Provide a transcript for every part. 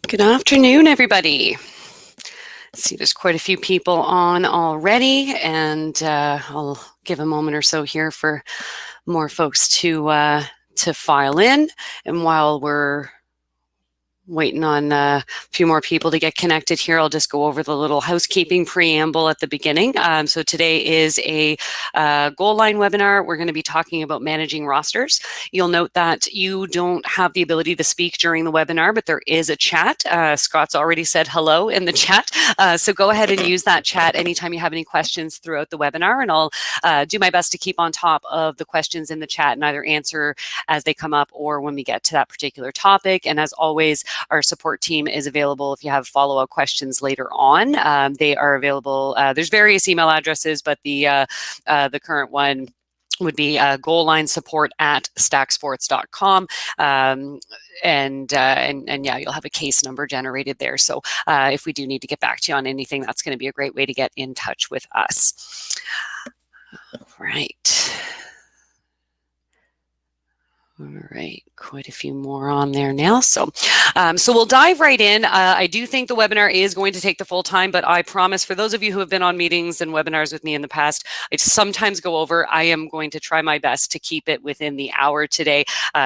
Good afternoon, everybody. See, there's quite a few people on already, and I'll give a moment or so here for more folks to file in. And while we're waiting on a few more people to get connected here, I'll just go over the little housekeeping preamble at the beginning. So today is a goal line webinar. We're going to be talking about managing rosters. You'll note that you don't have the ability to speak during the webinar, but there is a chat. Scott's already said hello in the chat. So go ahead and use that chat anytime you have any questions throughout the webinar, and I'll do my best to keep on top of the questions in the chat and either answer as they come up or when we get to that particular topic. And as always, our support team is available if you have follow-up questions later on. They are available. There's various email addresses, but the current one would be goallinesupport@stacksports.com. And yeah, you'll have a case number generated there. So if we do need to get back to you on anything, that's going to be a great way to get in touch with us. All right. All right, quite a few more on there now. So we'll dive right in. I do think the webinar is going to take the full time, but I promise for those of you who have been on meetings and webinars with me in the past, I sometimes go over. I am going to try my best to keep it within the hour today.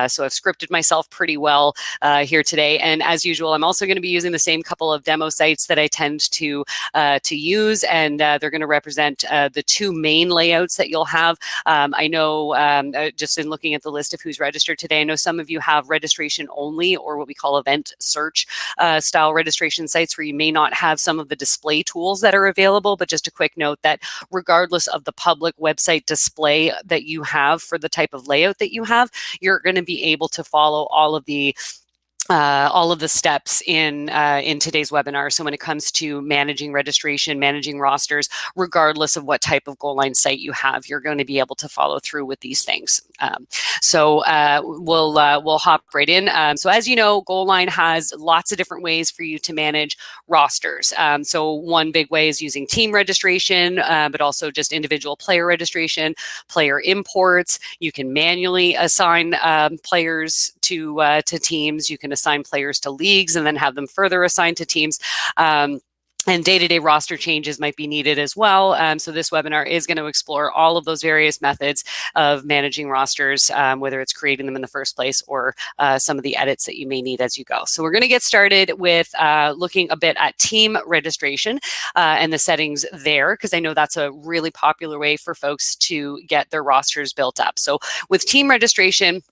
So I've scripted myself pretty well here today. And as usual, I'm also going to be using the same couple of demo sites that I tend to use, and they're going to represent the two main layouts that you'll have. I know just in looking at the list of who's registered today, I know some of you have registration only, or what we call event search style registration sites, where you may not have some of the display tools that are available. But just a quick note that regardless of the public website display that you have for the type of layout that you have, you're going to be able to follow all of the steps in today's webinar. So when it comes to managing registration, managing rosters, regardless of what type of goal line site you have, you're going to be able to follow through with these things. So we'll hop right in. So as you know, goal line has lots of different ways for you to manage rosters. So one big way is using team registration, but also just individual player registration, player imports. You can manually assign players to teams. You can assign players to leagues and then have them further assigned to teams. And day-to-day roster changes might be needed as well. So this webinar is going to explore all of those various methods of managing rosters, whether it's creating them in the first place or some of the edits that you may need as you go. So we're going to get started with looking a bit at team registration and the settings there, because I know that's a really popular way for folks to get their rosters built up. So with team registration,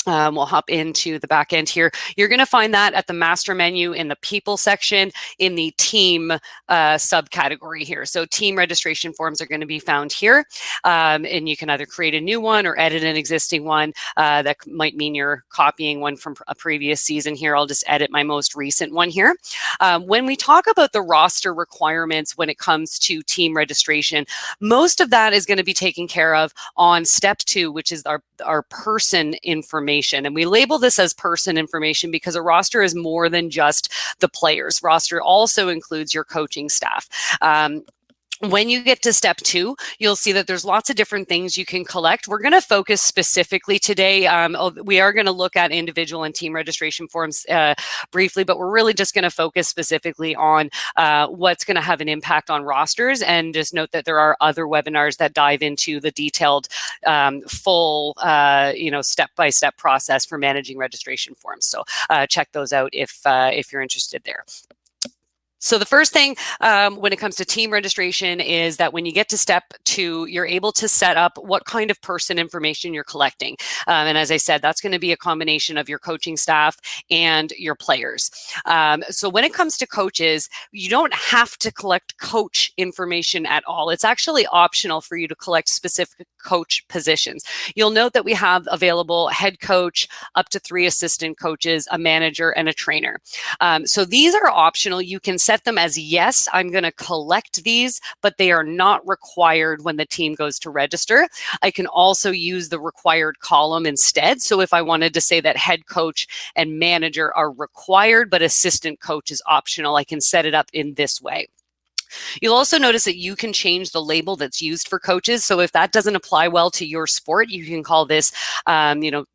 we'll hop into the back end here. You're going to find that at the master menu in the people section in the team subcategory here. So team registration forms are going to be found here. And you can either create a new one or edit an existing one. That might mean you're copying one from a previous season here. I'll just edit my most recent one here. When we talk about the roster requirements when it comes to team registration, most of that is going to be taken care of on step 2, which is our person information. And we label this as person information because a roster is more than just the players. Roster also includes your coaching staff. When you get to step 2, you'll see that there's lots of different things you can collect. We're going to focus specifically today. We are going to look at individual and team registration forms briefly, but we're really just going to focus specifically on what's going to have an impact on rosters. And just note that there are other webinars that dive into the detailed, full, step-by-step process for managing registration forms. So check those out if you're interested there. So the first thing when it comes to team registration is that when you get to step 2, you're able to set up what kind of person information you're collecting. And as I said, that's going to be a combination of your coaching staff and your players. So when it comes to coaches, you don't have to collect coach information at all. It's actually optional for you to collect specific coach positions. You'll note that we have available head coach, up to 3 assistant coaches, a manager, and a trainer. So these are optional. You can set them as, yes, I'm going to collect these, but they are not required when the team goes to register. I can also use the required column instead. So if I wanted to say that head coach and manager are required, but assistant coach is optional, I can set it up in this way. You'll also notice that you can change the label that's used for coaches. So if that doesn't apply well to your sport, you can call this,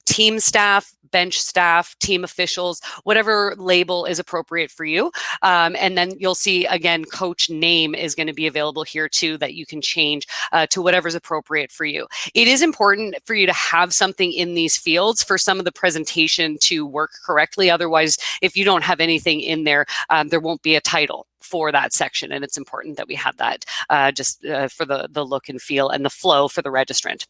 team staff, bench staff, team officials, whatever label is appropriate for you. And then you'll see, again, coach name is going to be available here too, that you can change to whatever's appropriate for you. It is important for you to have something in these fields for some of the presentation to work correctly. Otherwise, if you don't have anything in there, there won't be a title for that section. And it's important that we have that just for the look and feel and the flow for the registrant.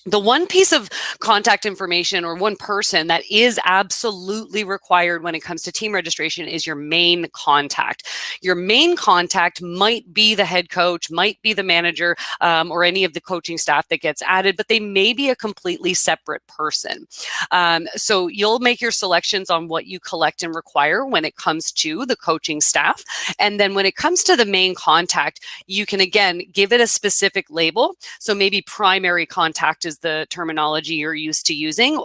The one piece of contact information or one person that is absolutely required when it comes to team registration is your main contact. Your main contact might be the head coach, might be the manager, or any of the coaching staff that gets added, but they may be a completely separate person. So you'll make your selections on what you collect and require when it comes to the coaching staff. And then when it comes to the main contact, you can, again, give it a specific label. So maybe primary contact is the terminology you're used to using.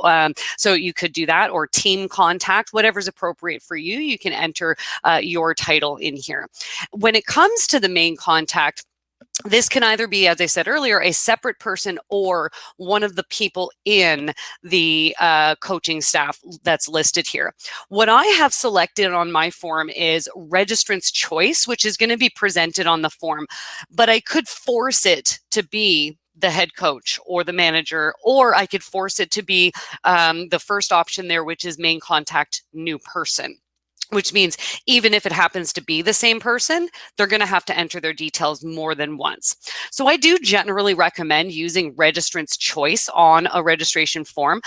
So you could do that, or team contact, whatever's appropriate for you. You can enter your title in here. When it comes to the main contact, this can either be, as I said earlier, a separate person or one of the people in the coaching staff that's listed here. What I have selected on my form is registrant's choice, which is going to be presented on the form, but I could force it to be the head coach or the manager, or I could force it to be the first option there, which is main contact new person. Which means even if it happens to be the same person, they're going to have to enter their details more than once. So I do generally recommend using registrant's choice on a registration form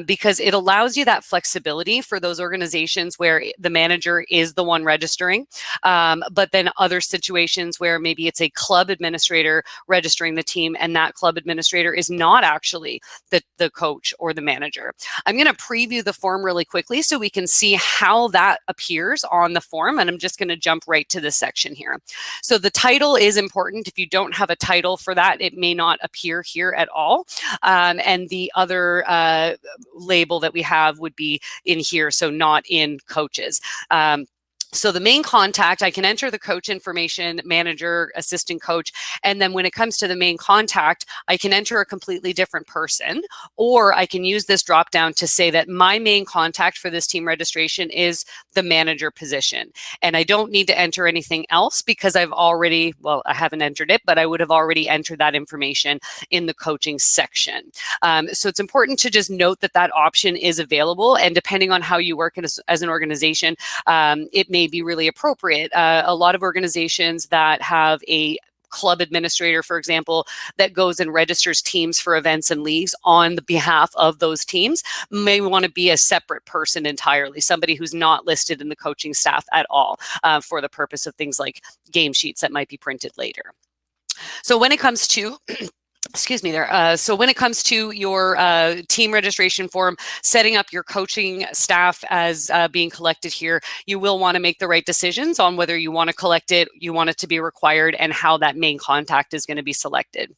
because it allows you that flexibility for those organizations where the manager is the one registering, but then other situations where maybe it's a club administrator registering the team and that club administrator is not actually the coach or the manager. I'm going to preview the form really quickly so we can see how that appears on the form, and I'm just going to jump right to this section here. So the title is important. If you don't have a title for that, it may not appear here at all. And the other label that we have would be in here, so not in coaches. So the main contact, I can enter the coach information, manager, assistant coach, and then when it comes to the main contact, I can enter a completely different person, or I can use this drop down to say that my main contact for this team registration is the manager position. And I don't need to enter anything else because I've already, well, I haven't entered it, but I would have already entered that information in the coaching section. So it's important to just note that that option is available, and depending on how you work as an organization, it may be really appropriate. A lot of organizations that have a club administrator, for example, that goes and registers teams for events and leagues on the behalf of those teams may want to be a separate person entirely, somebody who's not listed in the coaching staff at all for the purpose of things like game sheets that might be printed later. So when it comes to excuse me there. So when it comes to your team registration form, setting up your coaching staff as being collected here, you will want to make the right decisions on whether you want to collect it, you want it to be required, and how that main contact is going to be selected.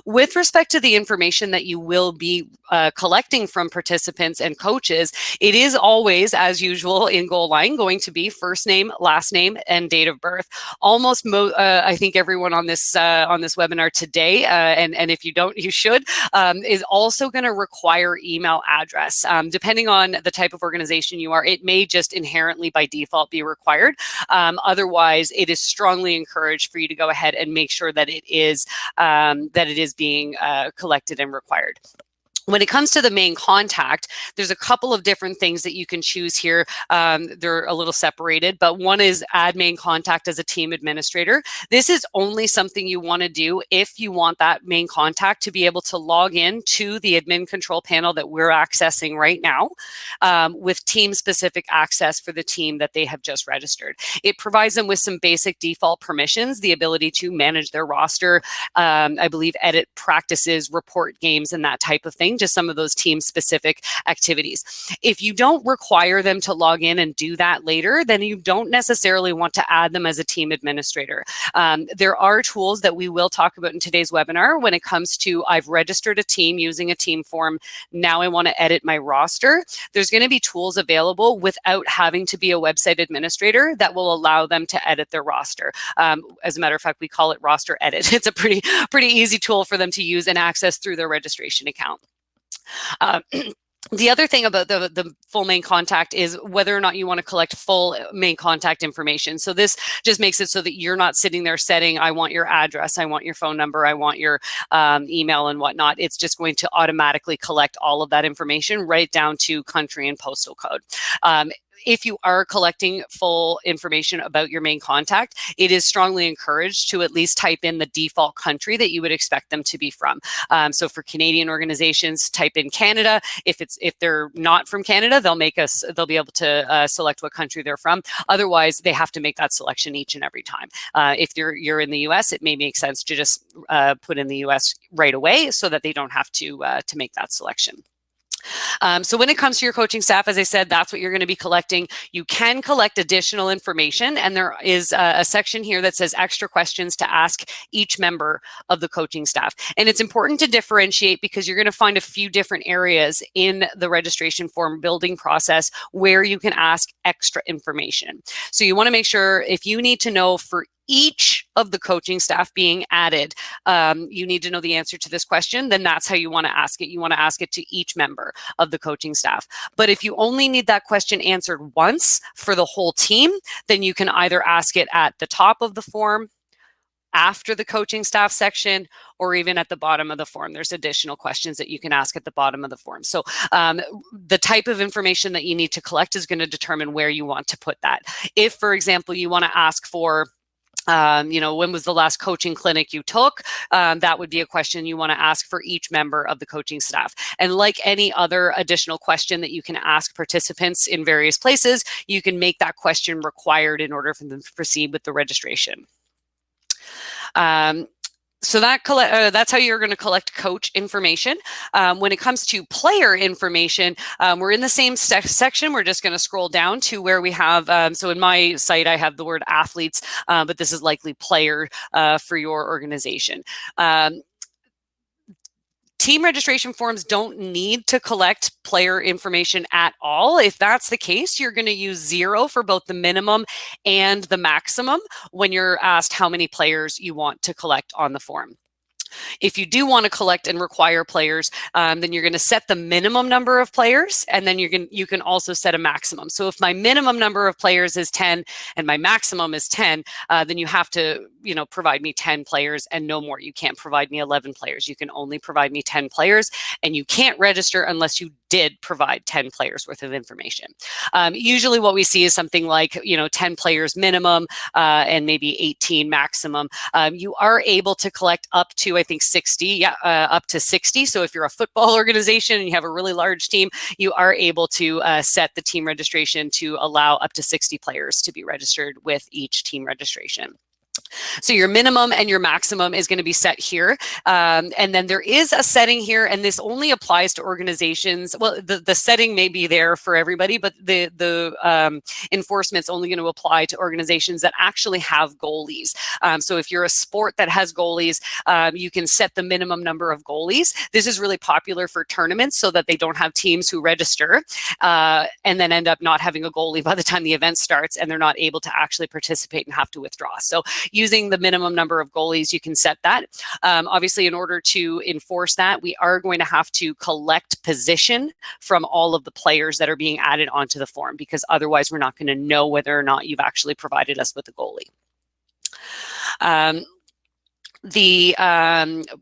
With respect to the information that you will be collecting from participants and coaches, it is always, as usual in Goal Line, going to be first name, last name, and date of birth. Almost, I think everyone on this webinar today, and if you don't, you should, is also going to require email address. Depending on the type of organization you are, it may just inherently by default be required. Otherwise, it is strongly encouraged for you to go ahead and make sure that it is being collected and required. When it comes to the main contact, there's a couple of different things that you can choose here. They're a little separated, but one is add main contact as a team administrator. This is only something you want to do if you want that main contact to be able to log in to the admin control panel that we're accessing right now with team-specific access for the team that they have just registered. It provides them with some basic default permissions, the ability to manage their roster, I believe edit practices, report games, and that type of thing, just some of those team specific activities. If you don't require them to log in and do that later, then you don't necessarily want to add them as a team administrator. There are tools that we will talk about in today's webinar when it comes to I've registered a team using a team form. Now I want to edit my roster. There's going to be tools available without having to be a website administrator that will allow them to edit their roster. As a matter of fact, we call it roster edit. It's a pretty easy tool for them to use and access through their registration account. The other thing about the full main contact is whether or not you want to collect full main contact information. So this just makes it so that you're not sitting there setting, I want your address, I want your phone number, I want your email and whatnot. It's just going to automatically collect all of that information right down to country and postal code. If you are collecting full information about your main contact, it is strongly encouraged to at least type in the default country that you would expect them to be from. So for Canadian organizations, type in Canada. If they're not from Canada, they'll be able to select what country they're from. Otherwise, they have to make that selection each and every time. If you're in the US, it may make sense to just put in the US right away so that they don't have to make that selection. So when it comes to your coaching staff, as I said, that's what you're going to be collecting. You can collect additional information, and there is a section here that says extra questions to ask each member of the coaching staff. And it's important to differentiate because you're going to find a few different areas in the registration form building process where you can ask extra information. So you want to make sure if you need to know for each of the coaching staff being added, you need to know the answer to this question, then that's how you want to ask it. You want to ask it to each member of the coaching staff. But if you only need that question answered once for the whole team, then you can either ask it at the top of the form, after the coaching staff section, or even at the bottom of the form. There's additional questions that you can ask at the bottom of the form. So the type of information that you need to collect is going to determine where you want to put that. If, for example, you want to ask for when was the last coaching clinic you took? That would be a question you want to ask for each member of the coaching staff. And like any other additional question that you can ask participants in various places, you can make that question required in order for them to proceed with the registration. So that's how you're going to collect coach information. When it comes to player information, we're in the same section. We're just going to scroll down to where we have, so in my site, I have the word athletes, but this is likely player for your organization. Team registration forms don't need to collect player information at all. If that's the case, you're going to use 0 for both the minimum and the maximum when you're asked how many players you want to collect on the form. If you do want to collect and require players, then you're going to set the minimum number of players, and then you can also set a maximum. So if my minimum number of players is 10 and my maximum is 10, then you have to provide me 10 players and no more. You can't provide me 11 players. You can only provide me 10 players, and you can't register unless you did provide 10 players worth of information. Usually what we see is something like 10 players minimum and maybe 18 maximum. You are able to collect up to, I think, 60, up to 60. So if you're a football organization and you have a really large team, you are able to set the team registration to allow up to 60 players to be registered with each team registration. So your minimum and your maximum is going to be set here. And then there is a setting here, and this only applies to organizations. Well, the setting may be there for everybody, but the enforcement's only going to apply to organizations that actually have goalies. So if you're a sport that has goalies, you can set the minimum number of goalies. This is really popular for tournaments so that they don't have teams who register and then end up not having a goalie by the time the event starts, and they're not able to actually participate and have to withdraw. So using the minimum number of goalies, you can set that. Obviously, in order to enforce that, we are going to have to collect position from all of the players that are being added onto the form, because otherwise we're not going to know whether or not you've actually provided us with a goalie. The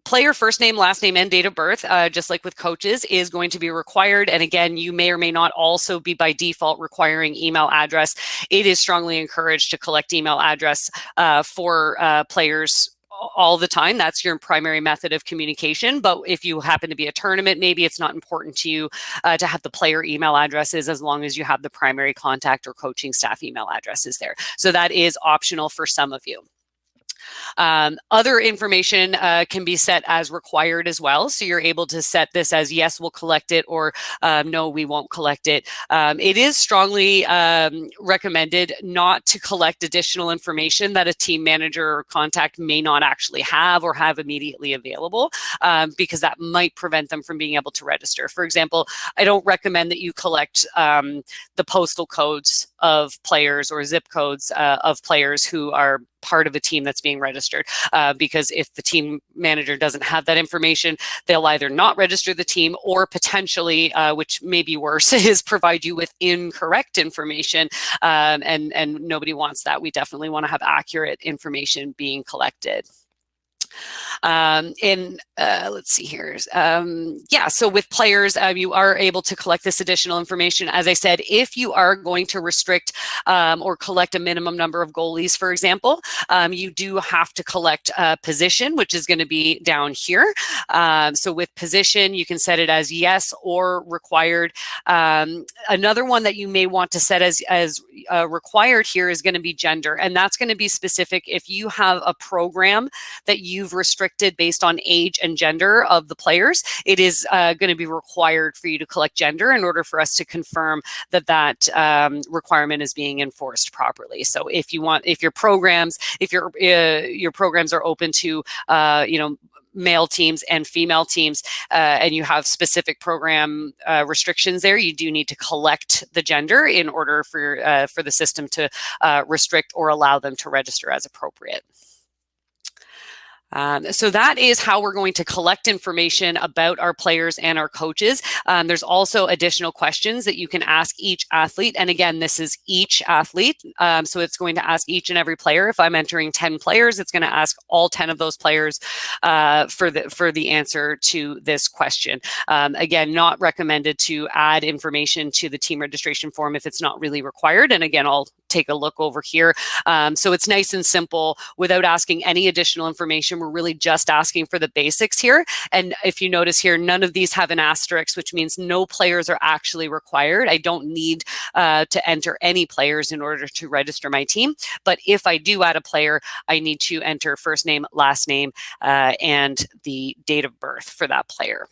player first name, last name, and date of birth, just like with coaches, is going to be required. And again, you may or may not also be by default requiring email address. It is strongly encouraged to collect email address for players all the time. That's your primary method of communication. But if you happen to be a tournament, maybe it's not important to you to have the player email addresses, as long as you have the primary contact or coaching staff email addresses there. So that is optional for some of you. Other information can be set as required as well. So you're able to set this as yes, we'll collect it, or no, we won't collect it. It is strongly recommended not to collect additional information that a team manager or contact may not actually have or have immediately available, because that might prevent them from being able to register. For example, I don't recommend that you collect the postal codes of players or zip codes of players who are part of a team that's being registered, because if the team manager doesn't have that information, they'll either not register the team or potentially, which may be worse, is provide you with incorrect information, and nobody wants that. We definitely want to have accurate information being collected. Let's see here. Yeah, so with players, you are able to collect this additional information. As I said, if you are going to restrict or collect a minimum number of goalies, for example, you do have to collect position, which is going to be down here. So with position, you can set it as yes or required. Another one that you may want to set as required here is going to be gender, and that's going to be specific if you have a program that you've restricted based on age and gender of the players. It is going to be required for you to collect gender in order for us to confirm that that requirement is being enforced properly. So if you want, if your programs are open to male teams and female teams, and you have specific program restrictions there, you do need to collect the gender in order for the system to restrict or allow them to register as appropriate. So that is how we're going to collect information about our players and our coaches. There's also additional questions that you can ask each athlete. And again, this is each athlete. So it's going to ask each and every player. If I'm entering 10 players, it's going to ask all 10 of those players for the answer to this question. Again, not recommended to add information to the team registration form if it's not really required. And again, I'll take a look over here. So it's nice and simple without asking any additional information. We're really just asking for the basics here. And if you notice here, none of these have an asterisk, which means no players are actually required. I don't need to enter any players in order to register my team. But if I do add a player, I need to enter first name, last name, and the date of birth for that player.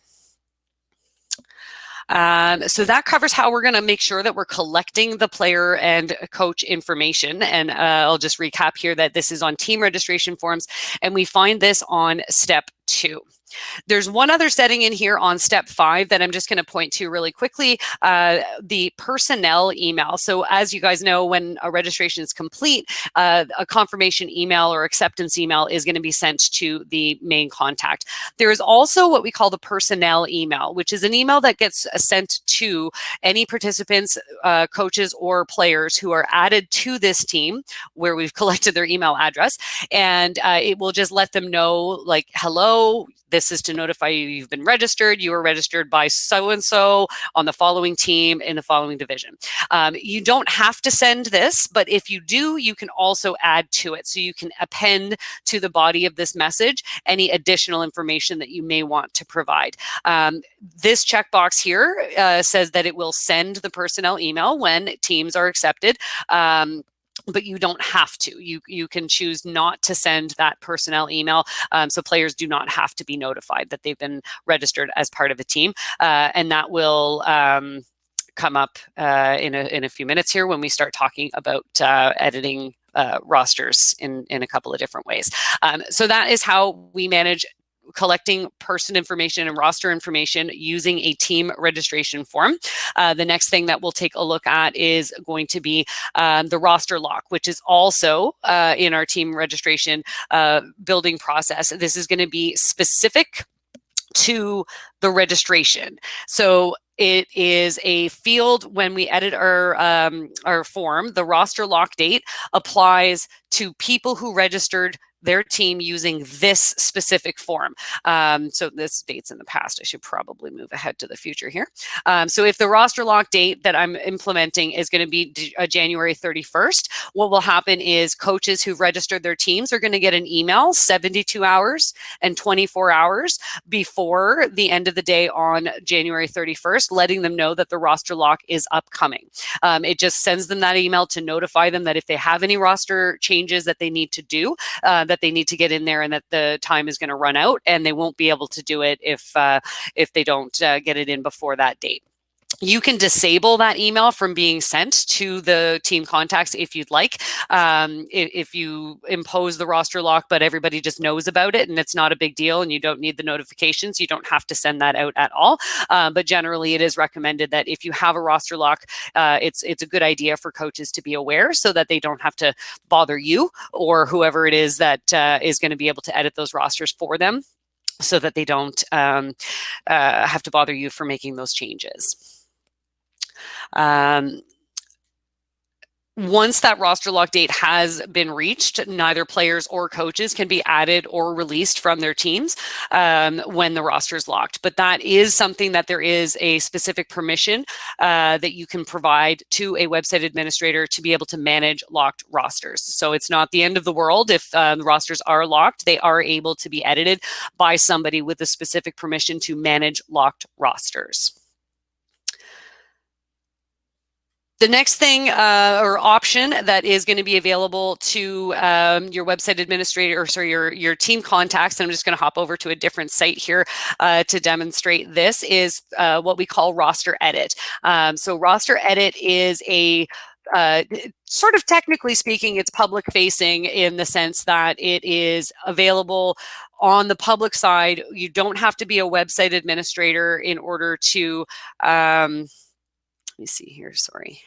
So that covers how we're going to make sure that we're collecting the player and coach information. And I'll just recap here that this is on team registration forms, and we find this on step 2. There's one other setting in here on step 5 that I'm just going to point to really quickly, the personnel email. So as you guys know, when a registration is complete, a confirmation email or acceptance email is going to be sent to the main contact. There is also what we call the personnel email, which is an email that gets sent to any participants, coaches, or players who are added to this team where we've collected their email address. And it will just let them know, like, hello, this is to notify you you've been registered. You were registered by so-and-so on the following team in the following division. You don't have to send this, but if you do, you can also add to it. So you can append to the body of this message any additional information that you may want to provide. This checkbox here says that it will send the personnel email when teams are accepted. But you don't have to. You can choose not to send that personnel email, so players do not have to be notified that they've been registered as part of a team, and that will come up in a few minutes here when we start talking about editing rosters in a couple of different ways. So that is how we manage collecting person information and roster information using a team registration form. The next thing that we'll take a look at is going to be the roster lock, which is also in our team registration building process. This is going to be specific to the registration. So it is a field when we edit our form. The roster lock date applies to people who registered their team using this specific form. So this date's in the past. I should probably move ahead to the future here. So if the roster lock date that I'm implementing is going to be January 31st, what will happen is coaches who've registered their teams are going to get an email 72 hours and 24 hours before the end of the day on January 31st, letting them know that the roster lock is upcoming. It just sends them that email to notify them that if they have any roster changes that they need to do, that that they need to get in there and that the time is going to run out, and they won't be able to do it if they don't get it in before that date. You can disable that email from being sent to the team contacts if you'd like. If you impose the roster lock, but everybody just knows about it and it's not a big deal and you don't need the notifications, you don't have to send that out at all. But generally, it is recommended that if you have a roster lock, it's a good idea for coaches to be aware so that they don't have to bother you or whoever it is that is going to be able to edit those rosters for them, so that they don't have to bother you for making those changes. Once that roster lock date has been reached, neither players or coaches can be added or released from their teams when the roster is locked. But that is something that there is a specific permission that you can provide to a website administrator to be able to manage locked rosters. So it's not the end of the world if the rosters are locked. They are able to be edited by somebody with a specific permission to manage locked rosters. The next thing or option that is going to be available to your website administrator, or sorry, your team contacts, and I'm just going to hop over to a different site here to demonstrate this, is what we call roster edit. So roster edit is a sort of, technically speaking, it's public facing in the sense that it is available on the public side. You don't have to be a website administrator in order to let me see here. Sorry.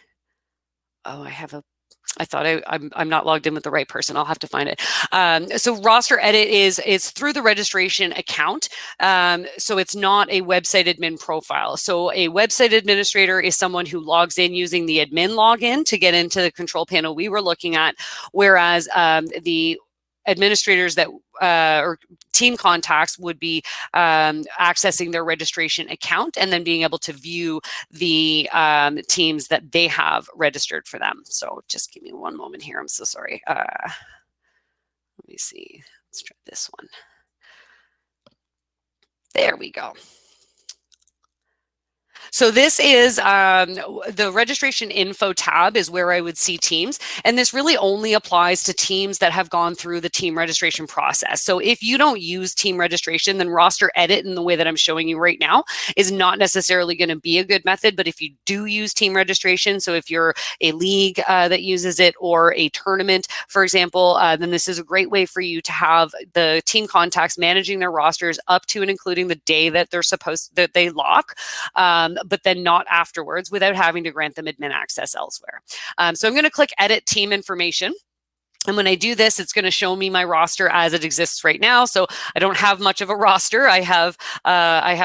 Oh, I thought I'm not logged in with the right person. I'll have to find it. So roster edit is through the registration account. So it's not a website admin profile. So a website administrator is someone who logs in using the admin login to get into the control panel we were looking at, whereas the administrators that or team contacts would be accessing their registration account and then being able to view the teams that they have registered for them. So just give me one moment here. I'm so sorry. Let me see. Let's try this one. There we go. So this is the registration info tab is where I would see teams. And this really only applies to teams that have gone through the team registration process. So if you don't use team registration, then roster edit in the way that I'm showing you right now is not necessarily going to be a good method. But if you do use team registration, so if you're a league that uses it or a tournament, for example, then this is a great way for you to have the team contacts managing their rosters up to and including the day that that they lock. But then not afterwards, without having to grant them admin access elsewhere. So I'm going to click Edit Team Information. And when I do this, it's going to show me my roster as it exists right now. So I don't have much of a roster. I have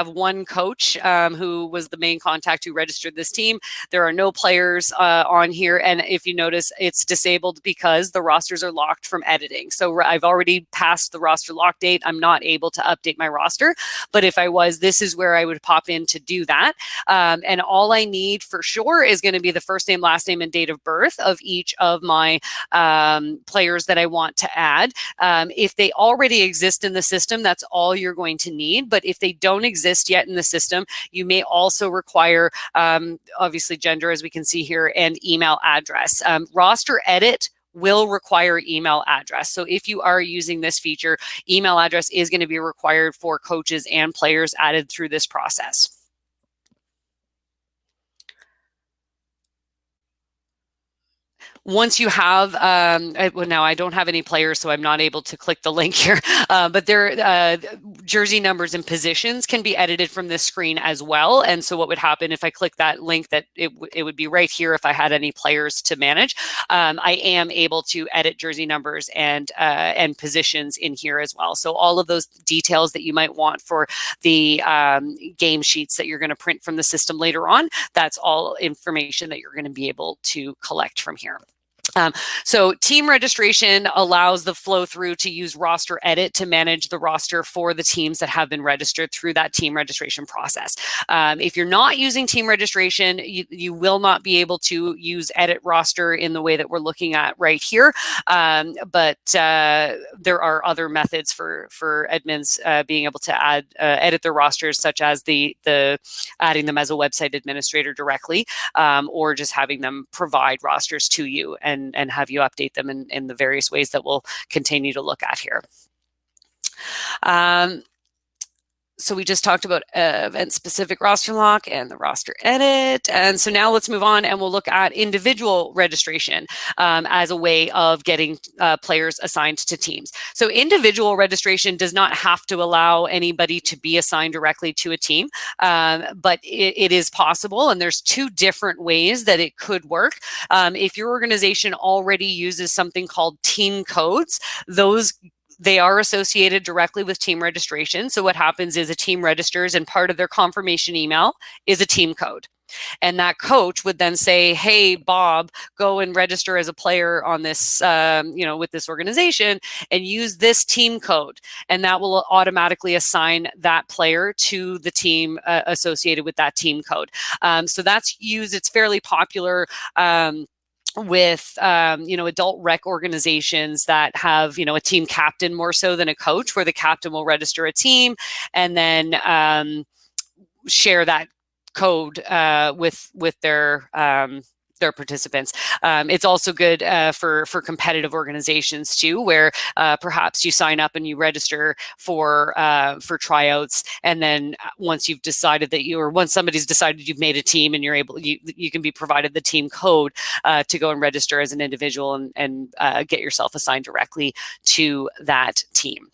one coach who was the main contact who registered this team. There are no players on here. And if you notice, it's disabled because the rosters are locked from editing. So I've already passed the roster lock date. I'm not able to update my roster. But if I was, this is where I would pop in to do that. And all I need for sure is going to be the first name, last name, and date of birth of each of my players that I want to add. If they already exist in the system, that's all you're going to need. But if they don't exist yet in the system, you may also require, obviously, gender, as we can see here, and email address. Roster edit will require email address. So if you are using this feature, email address is going to be required for coaches and players added through this process. Once you have, well, now I don't have any players, so I'm not able to click the link here, but their jersey numbers and positions can be edited from this screen as well. And so what would happen if I click that link, that it would be right here if I had any players to manage. I am able to edit jersey numbers and positions in here as well. So all of those details that you might want for the game sheets that you're going to print from the system later on, that's all information that you're going to be able to collect from here. So team registration allows the flow through to use roster edit to manage the roster for the teams that have been registered through that team registration process. If you're not using team registration, you will not be able to use edit roster in the way that we're looking at right here. But there are other methods for admins being able to edit their rosters, such as the adding them as a website administrator directly, or just having them provide rosters to you and and have you update them in the various ways that we'll continue to look at here. So we just talked about event-specific roster lock and the roster edit. And so now let's move on and we'll look at individual registration as a way of getting players assigned to teams. So individual registration does not have to allow anybody to be assigned directly to a team, but it is possible. And there's two different ways that it could work. If your organization already uses something called team codes, they are associated directly with team registration. So what happens is a team registers and part of their confirmation email is a team code. And that coach would then say, hey, Bob, go and register as a player on this, with this organization and use this team code. And that will automatically assign that player to the team associated with that team code. So that's used, it's fairly popular with adult rec organizations that have a team captain more so than a coach, where the captain will register a team and then share that code with their participants. It's also good for competitive organizations too, where perhaps you sign up and you register for tryouts, and then once you've decided that once somebody's decided you've made a team and you can be provided the team code to go and register as an individual and get yourself assigned directly to that team.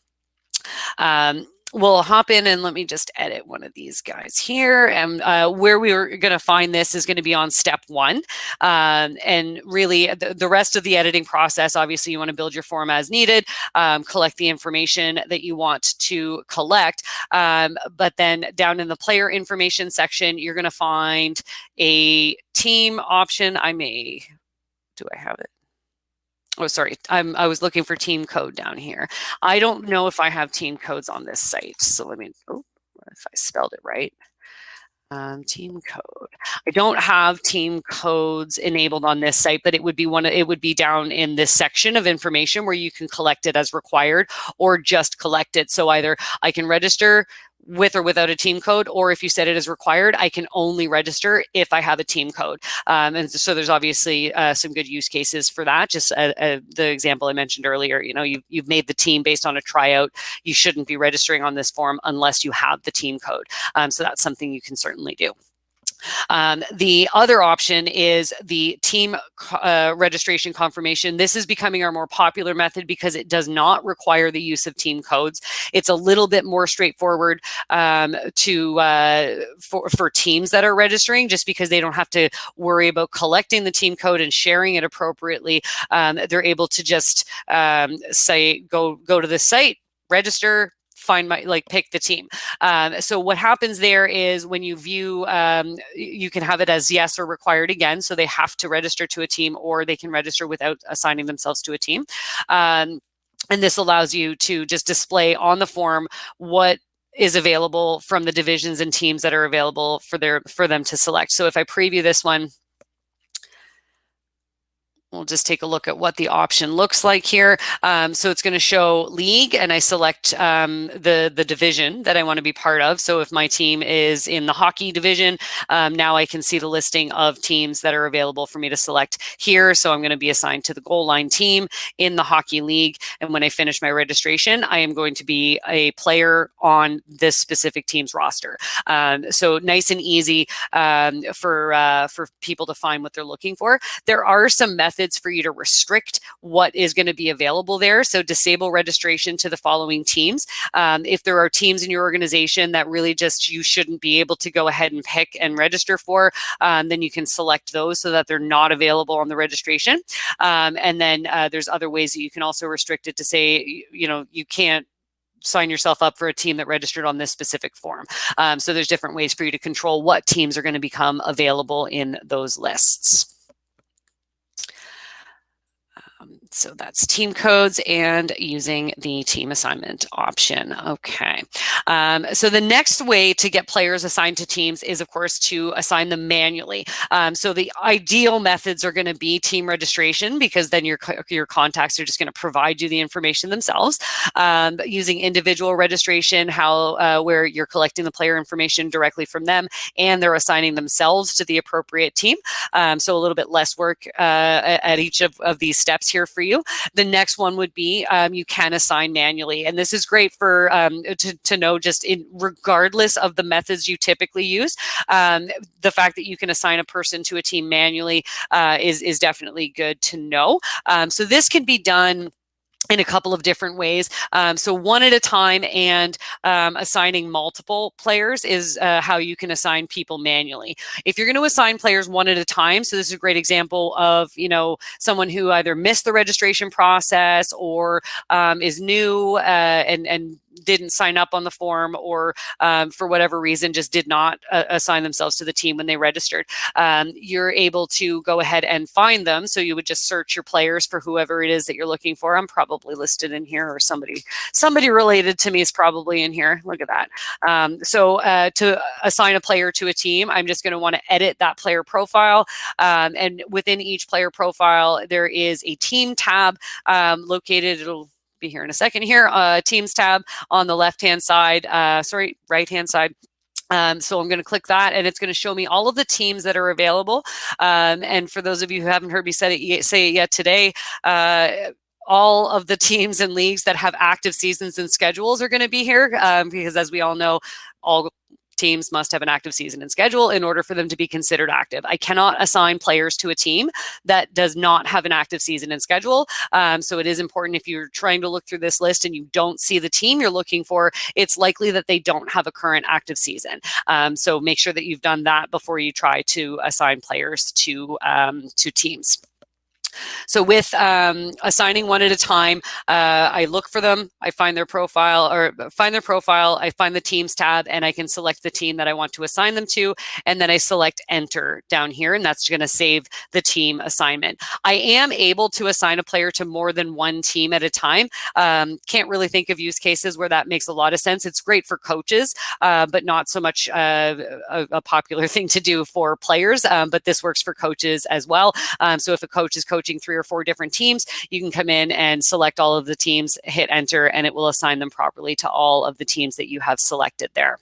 We'll hop in and let me just edit one of these guys here. And where we were going to find this is going to be on step 1. And really the rest of the editing process, obviously you want to build your form as needed, collect the information that you want to collect. But then down in the player information section, you're going to find a team option. Do I have it? Oh, sorry. I was looking for team code down here. I don't know if I have team codes on this site. So let me, if I spelled it right. Team code. I don't have team codes enabled on this site, but it would be down in this section of information where you can collect it as required or just collect it. So either I can register with or without a team code, or if you set it as required, I can only register if I have a team code. And so there's obviously some good use cases for that. Just the example I mentioned earlier, you've made the team based on a tryout. You shouldn't be registering on this form unless you have the team code. So that's something you can certainly do. The other option is the team registration confirmation. This is becoming our more popular method because it does not require the use of team codes. It's a little bit more straightforward for teams that are registering, just because they don't have to worry about collecting the team code and sharing it appropriately. They're able to just say, go to the site, register, pick the team. So what happens there is when you view, you can have it as yes or required again. So they have to register to a team, or they can register without assigning themselves to a team. And this allows you to just display on the form what is available from the divisions and teams that are available for them to select. So if I preview this one, we'll just take a look at what the option looks like here. So it's going to show league, and I select the division that I want to be part of. So if my team is in the hockey division, now I can see the listing of teams that are available for me to select here. So I'm going to be assigned to the goal line team in the hockey league. And when I finish my registration, I am going to be a player on this specific team's roster. So nice and easy for people to find what they're looking for. There are some methods for you to restrict what is going to be available there. So disable registration to the following teams. If there are teams in your organization that really just you shouldn't be able to go ahead and pick and register for, then you can select those so that they're not available on the registration. And then there's other ways that you can also restrict it to say, you can't sign yourself up for a team that registered on this specific form. So there's different ways for you to control what teams are going to become available in those lists. So that's team codes and using the team assignment option. Okay. So the next way to get players assigned to teams is, of course, to assign them manually. So the ideal methods are going to be team registration, because then your contacts are just going to provide you the information themselves. Using individual registration, where you're collecting the player information directly from them and they're assigning themselves to the appropriate team. So a little bit less work at each of these steps here for you. The next one would be you can assign manually, and this is great for to know, just regardless of the methods you typically use. The fact that you can assign a person to a team manually is definitely good to know. So this can be done in a couple of different ways. So one at a time, and assigning multiple players is how you can assign people manually. If you're going to assign players one at a time, so this is a great example of, someone who either missed the registration process or is new and didn't sign up on the form, or for whatever reason just did not assign themselves to the team when they registered. You're able to go ahead and find them. So you would just search your players for whoever it is that you're looking for. I'm probably listed in here, or somebody related to me is probably in here. Look at that. So to assign a player to a team, I'm just going to want to edit that player profile. And within each player profile, there is a team tab located. It'll be here in a second here. Teams tab on the left-hand side, right-hand side. So I'm going to click that, and it's going to show me all of the teams that are available. And for those of you who haven't heard me say it yet today, all of the teams and leagues that have active seasons and schedules are going to be here, because as we all know, all teams must have an active season and schedule in order for them to be considered active. I cannot assign players to a team that does not have an active season and schedule. So it is important, if you're trying to look through this list and you don't see the team you're looking for, it's likely that they don't have a current active season. So make sure that you've done that before you try to assign players to teams. So with assigning one at a time, I look for them, I find their profile, I find the teams tab, and I can select the team that I want to assign them to, and then I select enter down here, and that's going to save the team assignment. I am able to assign a player to more than one team at a time. Can't really think of use cases where that makes a lot of sense. It's great for coaches, but not so much a popular thing to do for players, but this works for coaches as well. So if a coach is coaching 3 or 4 different teams, you can come in and select all of the teams, hit enter, and it will assign them properly to all of the teams that you have selected there.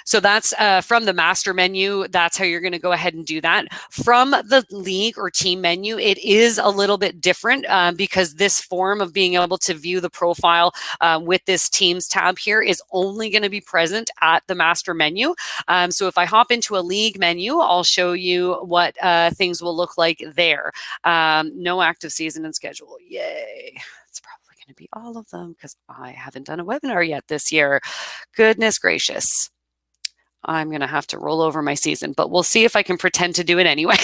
So that's from the master menu. That's how you're going to go ahead and do that. From the league or team menu, it is a little bit different because this form of being able to view the profile with this teams tab here is only going to be present at the master menu. So if I hop into a league menu, I'll show you what things will look like there. No active season and schedule. Yay. It's probably to be all of them because I haven't done a webinar yet this year. Goodness gracious. I'm going to have to roll over my season, but we'll see if I can pretend to do it anyway.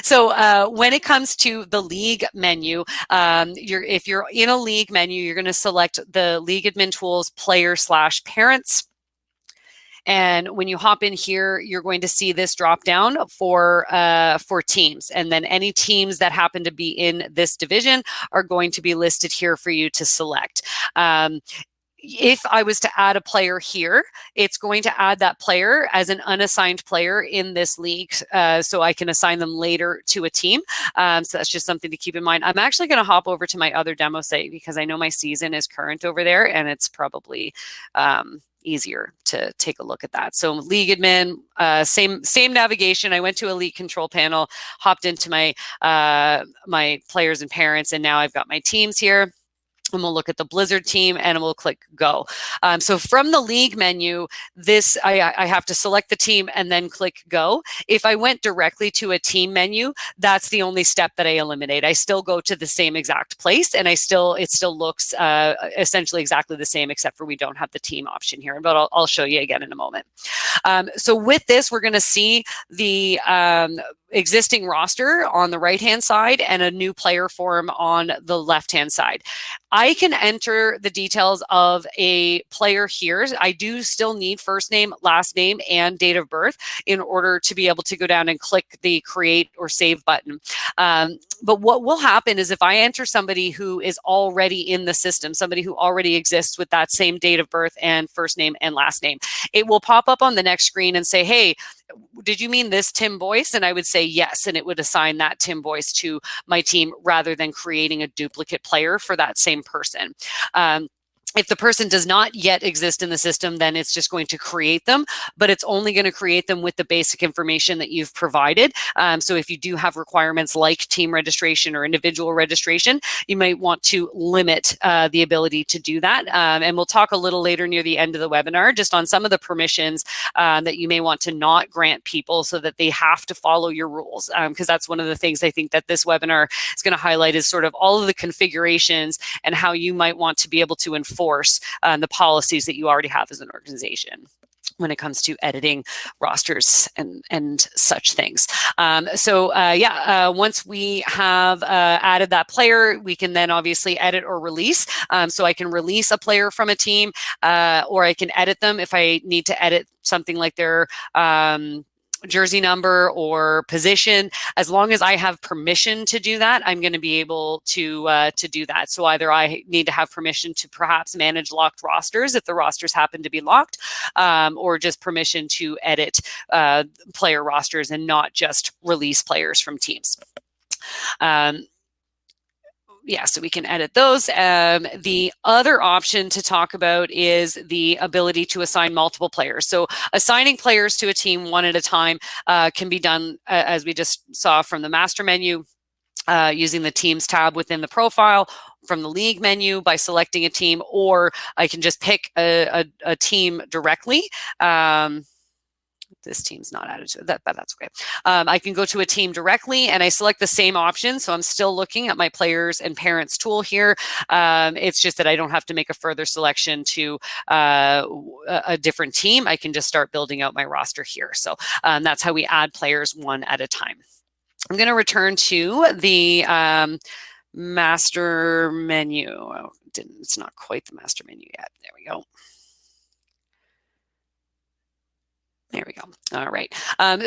So when it comes to the league menu, if you're in a league menu, you're going to select the league admin tools player/parents. And when you hop in here, you're going to see this drop down for teams. And then any teams that happen to be in this division are going to be listed here for you to select. If I was to add a player here, it's going to add that player as an unassigned player in this league. So I can assign them later to a team. So that's just something to keep in mind. I'm actually going to hop over to my other demo site because I know my season is current over there, and it's probably easier to take a look at that. So league admin, same navigation. I went to elite control panel, hopped into my my players and parents, and now I've got my teams here. And we'll look at the Blizzard team, and we'll click go. So from the league menu, I have to select the team and then click go. If I went directly to a team menu, that's the only step that I eliminate. I still go to the same exact place, and it still looks essentially exactly the same, except for we don't have the team option here. But I'll show you again in a moment. So with this, we're going to see the existing roster on the right-hand side and a new player form on the left-hand side. I can enter the details of a player here. I do still need first name, last name, and date of birth in order to be able to go down and click the create or save button. But what will happen is if I enter somebody who is already in the system, somebody who already exists with that same date of birth and first name and last name, it will pop up on the next screen and say, hey, did you mean this Tim Boyce? And I would say yes, and it would assign that Tim Boyce to my team rather than creating a duplicate player for that same person. If the person does not yet exist in the system, then it's just going to create them, but it's only going to create them with the basic information that you've provided. So if you do have requirements like team registration or individual registration, you might want to limit the ability to do that. And we'll talk a little later near the end of the webinar just on some of the permissions that you may want to not grant people so that they have to follow your rules. Because that's one of the things I think that this webinar is going to highlight is sort of all of the configurations and how you might want to be able to enforce the policies that you already have as an organization when it comes to editing rosters and such things. Once we have added that player, we can then obviously edit or release. So I can release a player from a team or I can edit them if I need to edit something like their jersey number or position. As long as I have permission to do that, I'm going to be able to do that. So either I need to have permission to perhaps manage locked rosters if the rosters happen to be locked, or just permission to edit player rosters and not just release players from teams. So we can edit those. The other option to talk about is the ability to assign multiple players. So assigning players to a team one at a time can be done, as we just saw from the master menu, using the teams tab within the profile, from the league menu by selecting a team, or I can just pick a team directly. This team's not added to that, but that's okay. I can go to a team directly and I select the same option. So I'm still looking at my players and parents tool here. It's just that I don't have to make a further selection to a different team. I can just start building out my roster here. So that's how we add players one at a time. I'm going to return to the master menu. Oh, it's not quite the master menu yet. There we go. There we go. All right.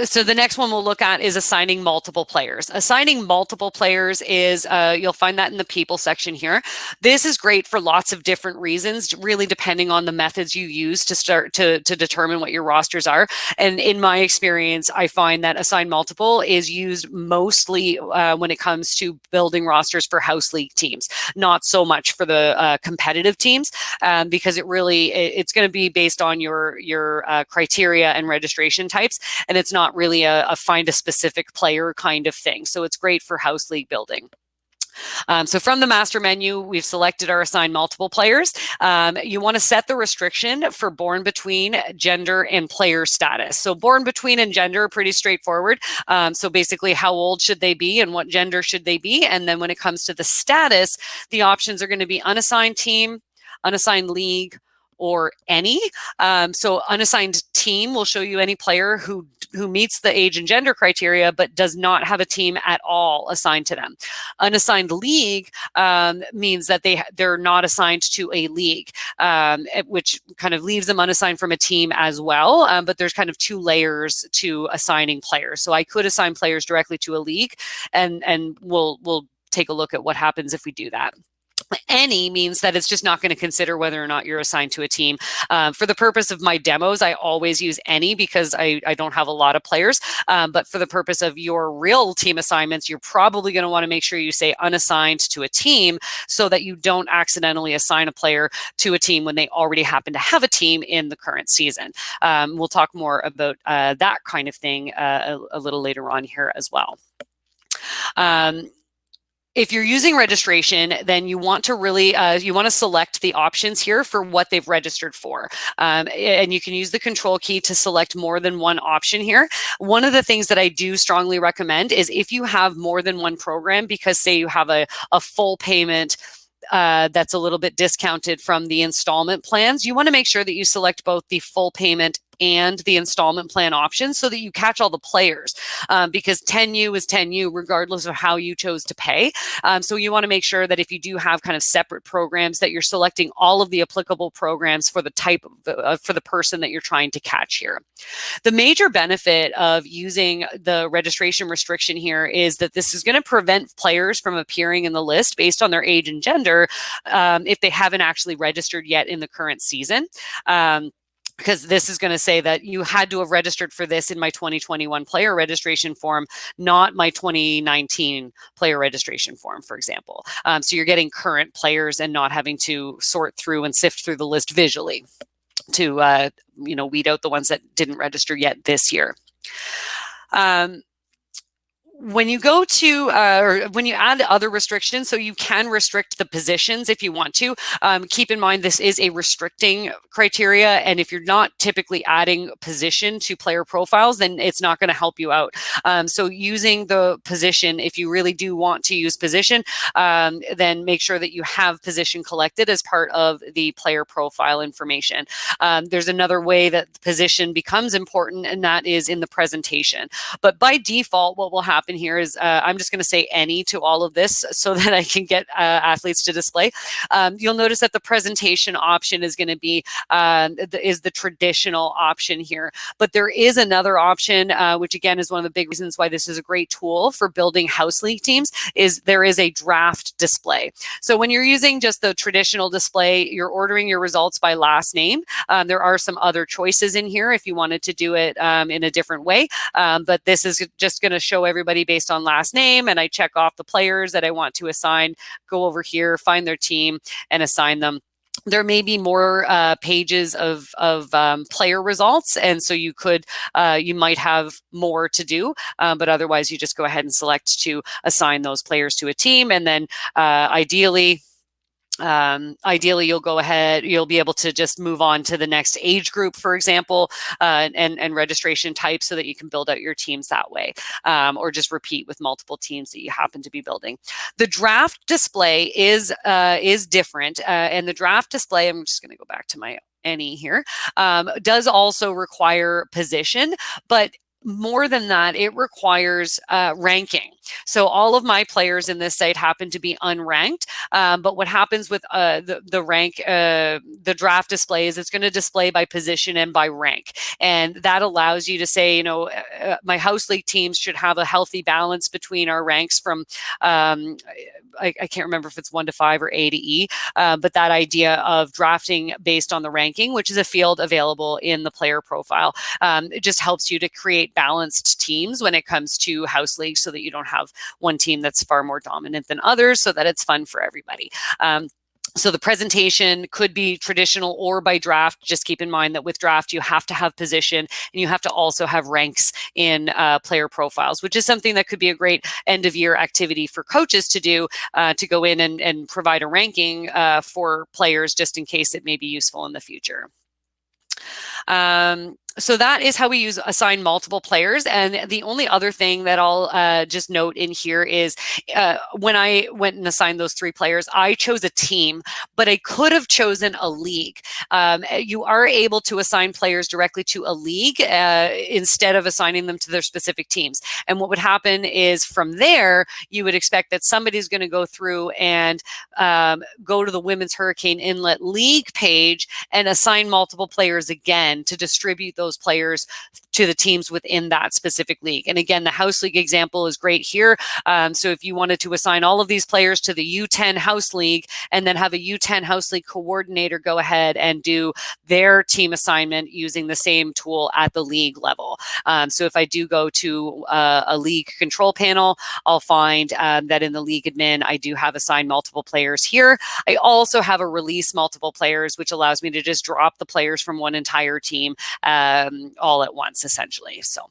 So the next one we'll look at is assigning multiple players. Assigning multiple players is, you'll find that in the people section here. This is great for lots of different reasons, really depending on the methods you use to start to determine what your rosters are. And in my experience, I find that assign multiple is used mostly when it comes to building rosters for house league teams, not so much for the competitive teams, because it's going to be based on your criteria and registration types, and it's not really a find a specific player kind of thing. So it's great for house league building. So from the master menu, we've selected our assign multiple players. You want to set the restriction for born between, gender, and player status. So born between and gender are pretty straightforward. So basically, how old should they be and what gender should they be? And then when it comes to the status, the options are going to be unassigned team, unassigned league, or any. So unassigned team will show you any player who meets the age and gender criteria but does not have a team at all assigned to them. Unassigned league means that they're not assigned to a league, which kind of leaves them unassigned from a team as well. But there's kind of two layers to assigning players. So I could assign players directly to a league, and we'll take a look at what happens if we do that. Any means that it's just not going to consider whether or not you're assigned to a team. For the purpose of my demos, I always use any because I don't have a lot of players. But for the purpose of your real team assignments, you're probably going to want to make sure you say unassigned to a team so that you don't accidentally assign a player to a team when they already happen to have a team in the current season. We'll talk more about that kind of thing a little later on here as well. If you're using registration, then you want to really, you want to select the options here for what they've registered for. And you can use the control key to select more than one option here. One of the things that I do strongly recommend is if you have more than one program, because say you have a full payment that's a little bit discounted from the installment plans, you want to make sure that you select both the full payment and the installment plan options so that you catch all the players, because 10U is 10U regardless of how you chose to pay. So you want to make sure that if you do have kind of separate programs, that you're selecting all of the applicable programs for the type of, for the person that you're trying to catch here. The major benefit of using the registration restriction here is that this is going to prevent players from appearing in the list based on their age and gender if they haven't actually registered yet in the current season. Because this is going to say that you had to have registered for this in my 2021 player registration form, not my 2019 player registration form, for example. So you're getting current players and not having to sort through and sift through the list visually to weed out the ones that didn't register yet this year. When you go to, or when you add other restrictions, so you can restrict the positions if you want to. Keep in mind, this is a restricting criteria, and if you're not typically adding position to player profiles, then it's not going to help you out. So using the position, if you really do want to use position, then make sure that you have position collected as part of the player profile information. There's another way that the position becomes important, and that is in the presentation. But by default, what will happen here is I'm just going to say any to all of this so that I can get athletes to display. You'll notice that the presentation option is going to be the traditional option here, but there is another option, which again is one of the big reasons why this is a great tool for building house league teams, is there is a draft display. So when you're using just the traditional display, you're ordering your results by last name. There are some other choices in here if you wanted to do it in a different way, but this is just going to show everybody based on last name, and I check off the players that I want to assign, go over here, find their team, and assign them. There may be more pages of player results, and so you might have more to do, but otherwise you just go ahead and select to assign those players to a team, and then ideally you'll go ahead, you'll be able to just move on to the next age group, for example, and registration type, so that you can build out your teams that way, or just repeat with multiple teams that you happen to be building. The draft display is different, and the draft display, I'm just going to go back to my any here, does also require position, but more than that, it requires ranking. So all of my players in this site happen to be unranked, but what happens with the rank, the draft display, is it's going to display by position and by rank, and that allows you to say, my house league teams should have a healthy balance between our ranks from I can't remember if it's 1 to 5 or A to E, but that idea of drafting based on the ranking, which is a field available in the player profile, it just helps you to create balanced teams when it comes to house leagues, so that you don't have one team that's far more dominant than others, so that it's fun for everybody. So the presentation could be traditional or by draft. Just keep in mind that with draft, you have to have position, and you have to also have ranks in player profiles, which is something that could be a great end of year activity for coaches to do, to go in and provide a ranking for players, just in case it may be useful in the future. So that is how we assign multiple players. And the only other thing that I'll just note in here is when I went and assigned those 3 players, I chose a team, but I could have chosen a league. You are able to assign players directly to a league instead of assigning them to their specific teams. And what would happen is, from there, you would expect that somebody's going to go through and go to the Women's Hurricane Inlet League page and assign multiple players again to distribute those players to the teams within that specific league. And again, the house league example is great here. So if you wanted to assign all of these players to the U10 house league, and then have a U10 house league coordinator go ahead and do their team assignment using the same tool at the league level. So if I do go to a league control panel, I'll find that in the league admin, I do have assigned multiple players here. I also have a release multiple players, which allows me to just drop the players from one entire team all at once, essentially. So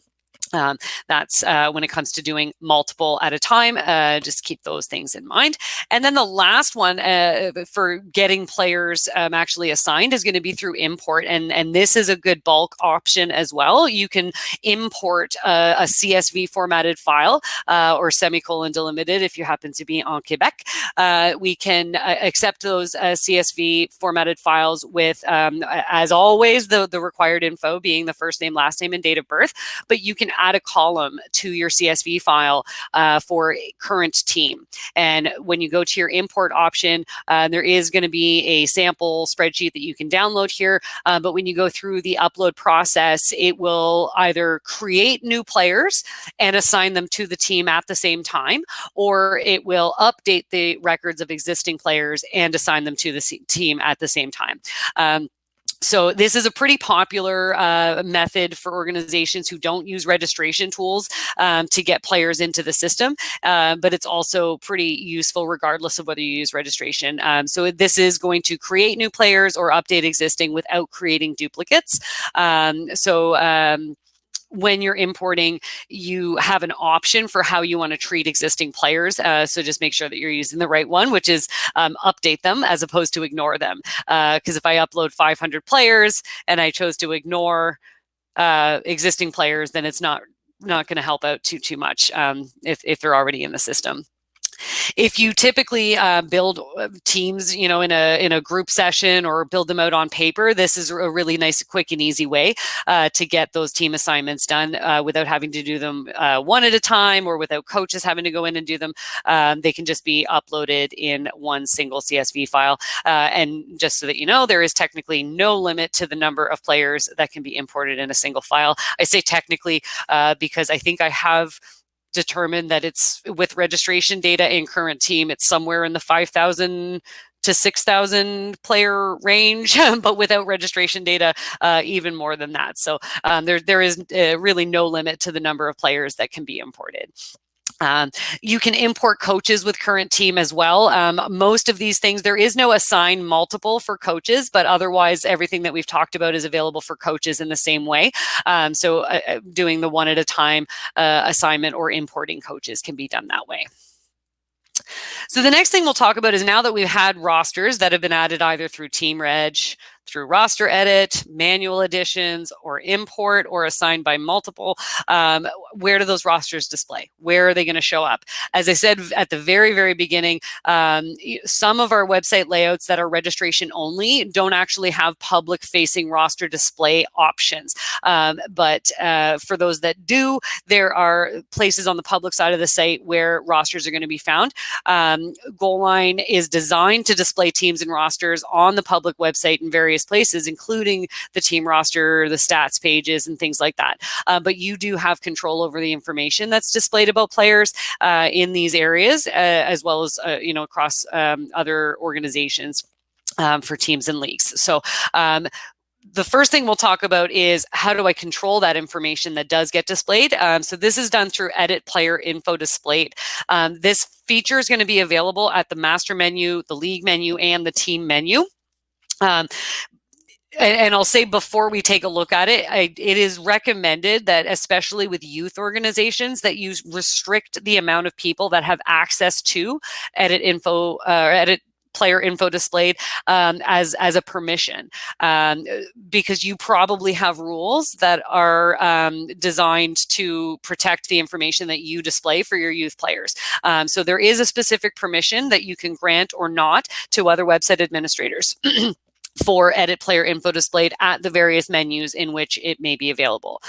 That's when it comes to doing multiple at a time. Just keep those things in mind. And then the last one for getting players actually assigned is going to be through import. And this is a good bulk option as well. You can import a CSV formatted file or semicolon delimited if you happen to be en Quebec. We can accept those CSV formatted files with, as always, the required info being the first name, last name, and date of birth. But you can add a column to your CSV file for current team. And when you go to your import option, there is going to be a sample spreadsheet that you can download here. But when you go through the upload process, it will either create new players and assign them to the team at the same time, or it will update the records of existing players and assign them to the team at the same time. So this is a pretty popular method for organizations who don't use registration tools to get players into the system, but it's also pretty useful regardless of whether you use registration. So this is going to create new players or update existing without creating duplicates. When you're importing, you have an option for how you want to treat existing players. So just make sure that you're using the right one, which is update them as opposed to ignore them. Because if I upload 500 players and I chose to ignore existing players, then it's not going to help out too much if they're already in the system. If you typically build teams, in a group session or build them out on paper, this is a really nice, quick, and easy way to get those team assignments done without having to do them one at a time or without coaches having to go in and do them. They can just be uploaded in one single CSV file. And just so that you know, there is technically no limit to the number of players that can be imported in a single file. I say technically because I think I have determined that it's with registration data in current team, it's somewhere in the 5,000 to 6,000 player range, but without registration data, even more than that. So there is really no limit to the number of players that can be imported. You can import coaches with current team as well. Most of these things, there is no assign multiple for coaches, but otherwise everything that we've talked about is available for coaches in the same way. So doing the one at a time assignment or importing coaches can be done that way. So the next thing we'll talk about is now that we've had rosters that have been added either through Team Reg, through roster edit, manual additions, or import, or assigned by multiple, where do those rosters display? Where are they going to show up? As I said at the very, very beginning, some of our website layouts that are registration only don't actually have public-facing roster display options. But for those that do, there are places on the public side of the site where rosters are going to be found. Goalline is designed to display teams and rosters on the public website in various places, including the team roster, the stats pages, and things like that. But you do have control over the information that's displayed about players in these areas, as well as across other organizations for teams and leagues. So the first thing we'll talk about is how do I control that information that does get displayed? So this is done through Edit Player Info Displayed. This feature is going to be available at the master menu, the league menu, and the team menu. And I'll say before we take a look at it, it is recommended that, especially with youth organizations, that you restrict the amount of people that have access to Edit Player Info Displayed as a permission, because you probably have rules that are designed to protect the information that you display for your youth players. So there is a specific permission that you can grant or not to other website administrators for Edit Player Info Displayed at the various menus in which it may be available.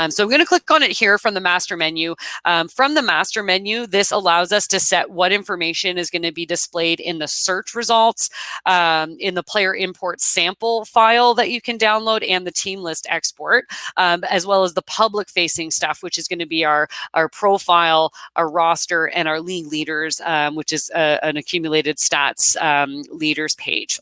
So I'm going to click on it here from the master menu. From the master menu, this allows us to set what information is going to be displayed in the search results, in the player import sample file that you can download, and the team list export, as well as the public facing stuff, which is going to be our profile, our roster, and our league leaders, which is an accumulated stats leaders page.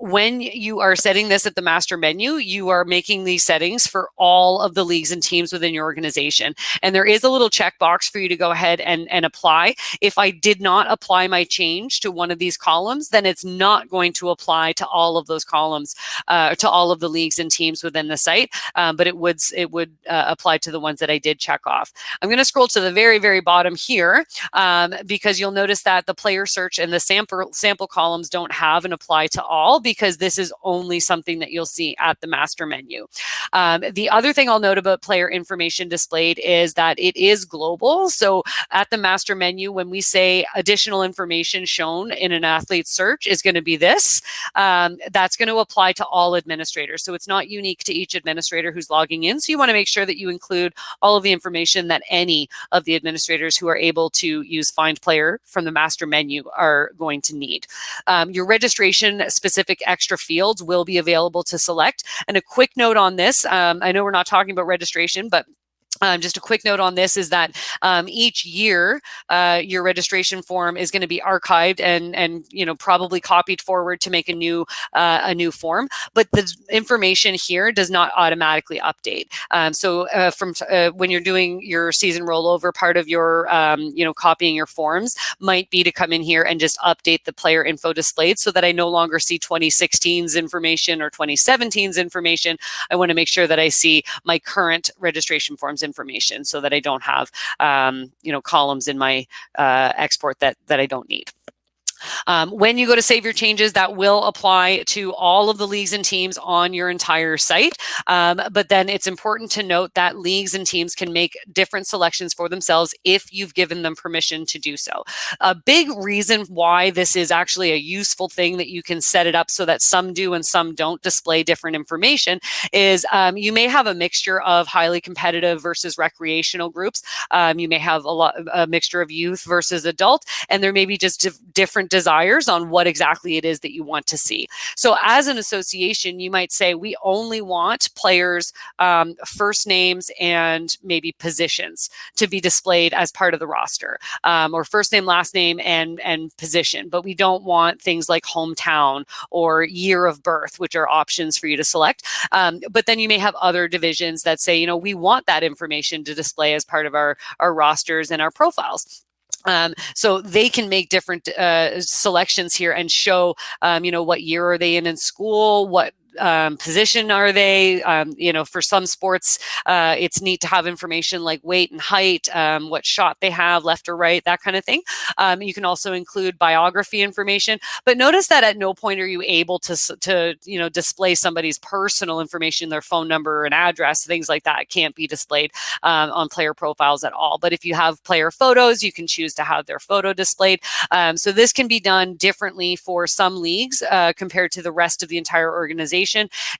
When you are setting this at the master menu, you are making these settings for all of the leagues and teams within your organization. And there is a little checkbox for you to go ahead and apply. If I did not apply my change to one of these columns, then it's not going to apply to all of those columns, to all of the leagues and teams within the site, but it would apply to the ones that I did check off. I'm going to scroll to the very, very bottom here because you'll notice that the player search and the sample columns don't have an apply to all, because this is only something that you'll see at the master menu. The other thing I'll note about player information displayed is that it is global. So at the master menu, when we say additional information shown in an athlete's search is going to be this, that's going to apply to all administrators. So it's not unique to each administrator who's logging in. So you want to make sure that you include all of the information that any of the administrators who are able to use Find Player from the master menu are going to need. Your registration specific extra fields will be available to select. And a quick note on this, I know we're not talking about registration, but just a quick note on this is that each year your registration form is going to be archived and probably copied forward to make a new form, but the information here does not automatically update. So from when you're doing your season rollover, part of your copying your forms might be to come in here and just update the player info displayed so that I no longer see 2016's information or 2017's information. I want to make sure that I see my current registration forms information so that I don't have, columns in my export that I don't need. When you go to save your changes, that will apply to all of the leagues and teams on your entire site. But then it's important to note that leagues and teams can make different selections for themselves if you've given them permission to do so. A big reason why this is actually a useful thing that you can set it up so that some do and some don't display different information is you may have a mixture of highly competitive versus recreational groups. You may have a mixture of youth versus adult, and there may be just different desires on what exactly it is that you want to see. So as an association, you might say, we only want players' first names and maybe positions to be displayed as part of the roster, or first name, last name, and position. But we don't want things like hometown or year of birth, which are options for you to select. But then you may have other divisions that say, we want that information to display as part of our rosters and our profiles. So they can make different selections here and show, what year are they in school, what position are they? For some sports, it's neat to have information like weight and height, what shot they have, left or right, that kind of thing. You can also include biography information, but notice that at no point are you able to display somebody's personal information, their phone number and address, things like that can't be displayed on player profiles at all. But if you have player photos, you can choose to have their photo displayed. So this can be done differently for some leagues compared to the rest of the entire organization.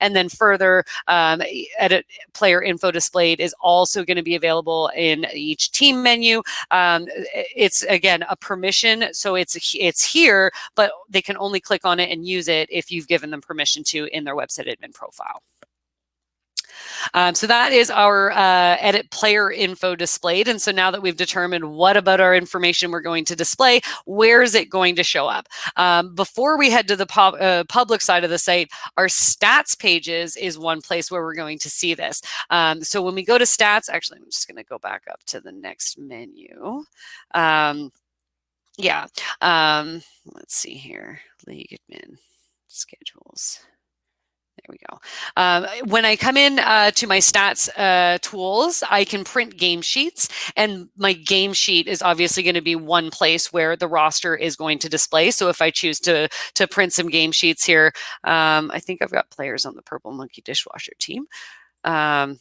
And then further, edit player info displayed is also going to be available in each team menu. It's again a permission, so it's here, but they can only click on it and use it if you've given them permission to in their website admin profile. So that is our edit player info displayed. And so now that we've determined what about our information we're going to display, where is it going to show up? Before we head to the public side of the site, our stats pages is one place where we're going to see this. So when we go to stats, actually, I'm just going to go back up to the next menu. Let's see here, league admin schedules. There we go. When I come in to my stats tools, I can print game sheets, and my game sheet is obviously going to be one place where the roster is going to display. So if I choose to print some game sheets here, I think I've got players on the Purple Monkey Dishwasher team. So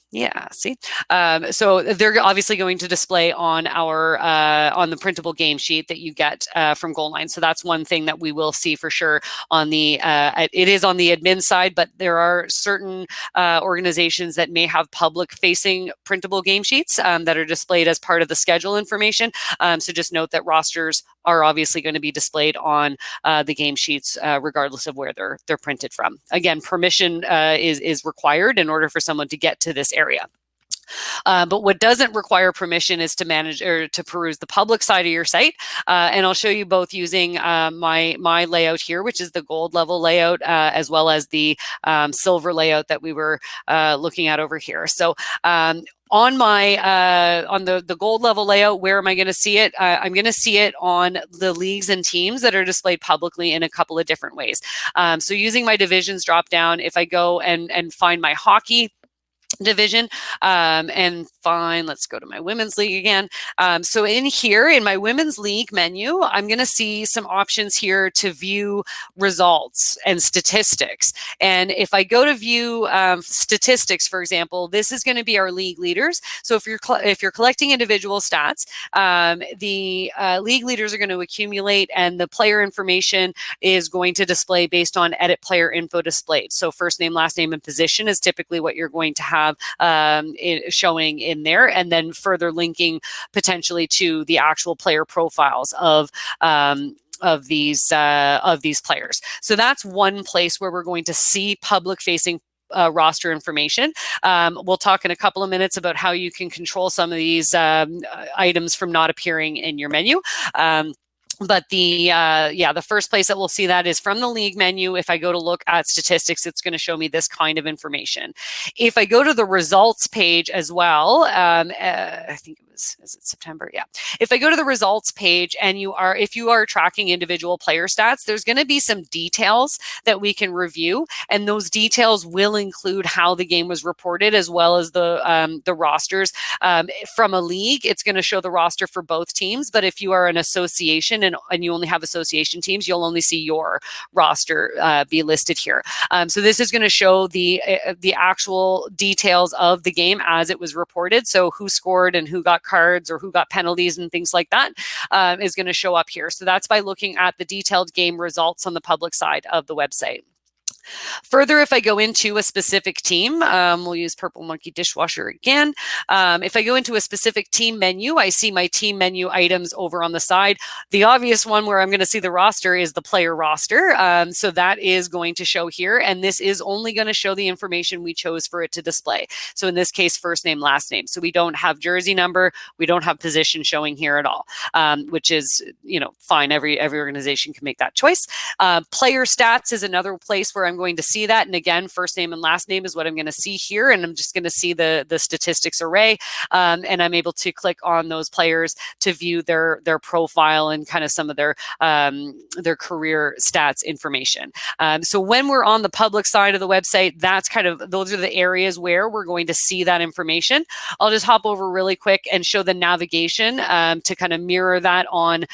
they're obviously going to display on our on the printable game sheet that you get from Goal Line. So that's one thing that we will see for sure on the it is on the admin side, but there are certain organizations that may have public facing printable game sheets that are displayed as part of the schedule information. So just note that rosters are obviously going to be displayed on the game sheets regardless of where they're printed from. Again, permission is required in order for someone to get to this area. But what doesn't require permission is to manage or to peruse the public side of your site. And I'll show you both using my layout here, which is the gold level layout, as well as the silver layout that we were looking at over here. So on my on the gold level layout, where am I going to see it? I'm going to see it on the leagues and teams that are displayed publicly in a couple of different ways. So using my divisions drop down, if I go and find my hockey division and fine, let's go to my women's league again. So in here in my women's league menu, I'm going to see some options here to view results and statistics. And if I go to view statistics, for example, this is going to be our league leaders. So if you're collecting individual stats, the league leaders are going to accumulate, and the player information is going to display based on edit player info displayed. So first name, last name, and position is typically what you're going to have showing in there, and then further linking potentially to the actual player profiles of these players. So that's one place where we're going to see public facing roster information. We'll talk in a couple of minutes about how you can control some of these items from not appearing in your menu. But the first place that we'll see that is from the league menu. If I go to look at statistics, it's going to show me this kind of information. If I go to the results page as well, I think it was, is it September? Yeah. If I go to the results page and if you are tracking individual player stats, there's going to be some details that we can review, and those details will include how the game was reported as well as the rosters. From a league, it's going to show the roster for both teams, but if you are an association and you only have association teams, you'll only see your roster be listed here. So this is going to show the actual details of the game as it was reported. So who scored and who got cards or who got penalties and things like that is going to show up here. So that's by looking at the detailed game results on the public side of the website. Further, if I go into a specific team, we'll use Purple Monkey Dishwasher again. If I go into a specific team menu, I see my team menu items over on the side. The obvious one where I'm going to see the roster is the player roster. So that is going to show here, and this is only going to show the information we chose for it to display. So in this case, first name, last name. So we don't have jersey number, we don't have position showing here at all, which is, fine. Every organization can make that choice. Player stats is another place where I'm going to see that. And again, first name and last name is what I'm going to see here. And I'm just going to see the statistics array. And I'm able to click on those players to view their profile and kind of some of their career stats information. So when we're on the public side of the website, those are the areas where we're going to see that information. I'll just hop over really quick and show the navigation to kind of mirror that on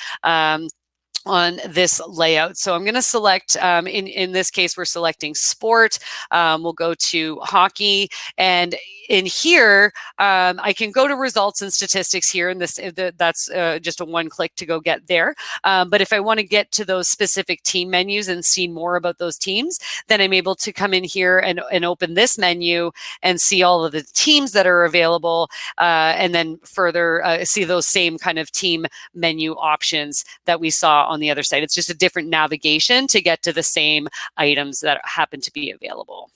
this layout. So I'm going to select, in this case, we're selecting sport. We'll go to hockey, and in here, I can go to results and statistics here, and that's just a one click to go get there. But if I want to get to those specific team menus and see more about those teams, then I'm able to come in here and open this menu and see all of the teams that are available, and then further see those same kind of team menu options that we saw on the other side. It's just a different navigation to get to the same items that happen to be available.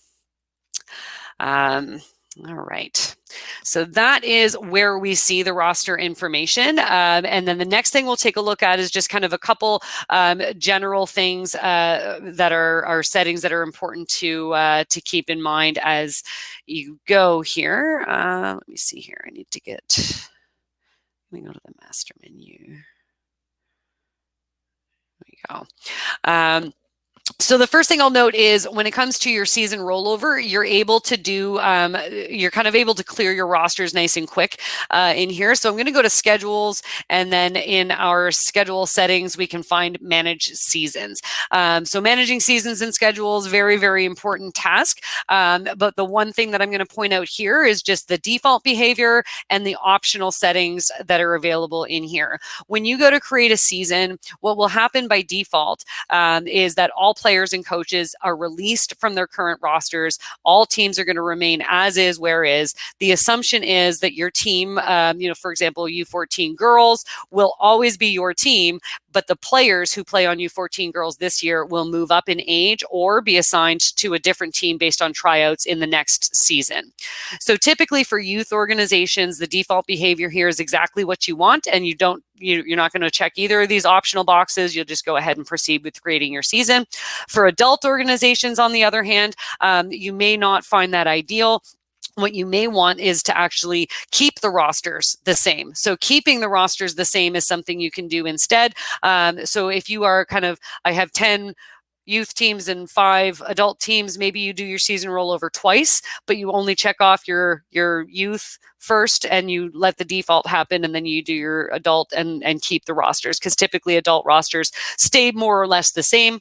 All right, so that is where we see the roster information. And then the next thing we'll take a look at is just kind of a couple general things that are settings that are important to keep in mind as you go here. Let me see here. I need to let me go to the master menu. There we go. So the first thing I'll note is when it comes to your season rollover, you're able to do, you're kind of able to clear your rosters nice and quick in here. So I'm going to go to schedules, and then in our schedule settings, we can find manage seasons. So managing seasons and schedules, very, very important task. But the one thing that I'm going to point out here is just the default behavior and the optional settings that are available in here. When you go to create a season, what will happen by default is that all players players and coaches are released from their current rosters. All teams are going to remain as is, where is. The assumption is that your team, for example, U14 girls will always be your team, but the players who play on U14 girls this year will move up in age or be assigned to a different team based on tryouts in the next season. So typically for youth organizations, the default behavior here is exactly what you want, and you're not going to check either of these optional boxes. You'll just go ahead and proceed with creating your season. For adult organizations, on the other hand, you may not find that ideal. What you may want is to actually keep the rosters the same. So keeping the rosters the same is something you can do instead. So if you are I have 10 youth teams and 5 adult teams, maybe you do your season rollover twice, but you only check off your youth first and you let the default happen, and then you do your adult and keep the rosters, because typically adult rosters stay more or less the same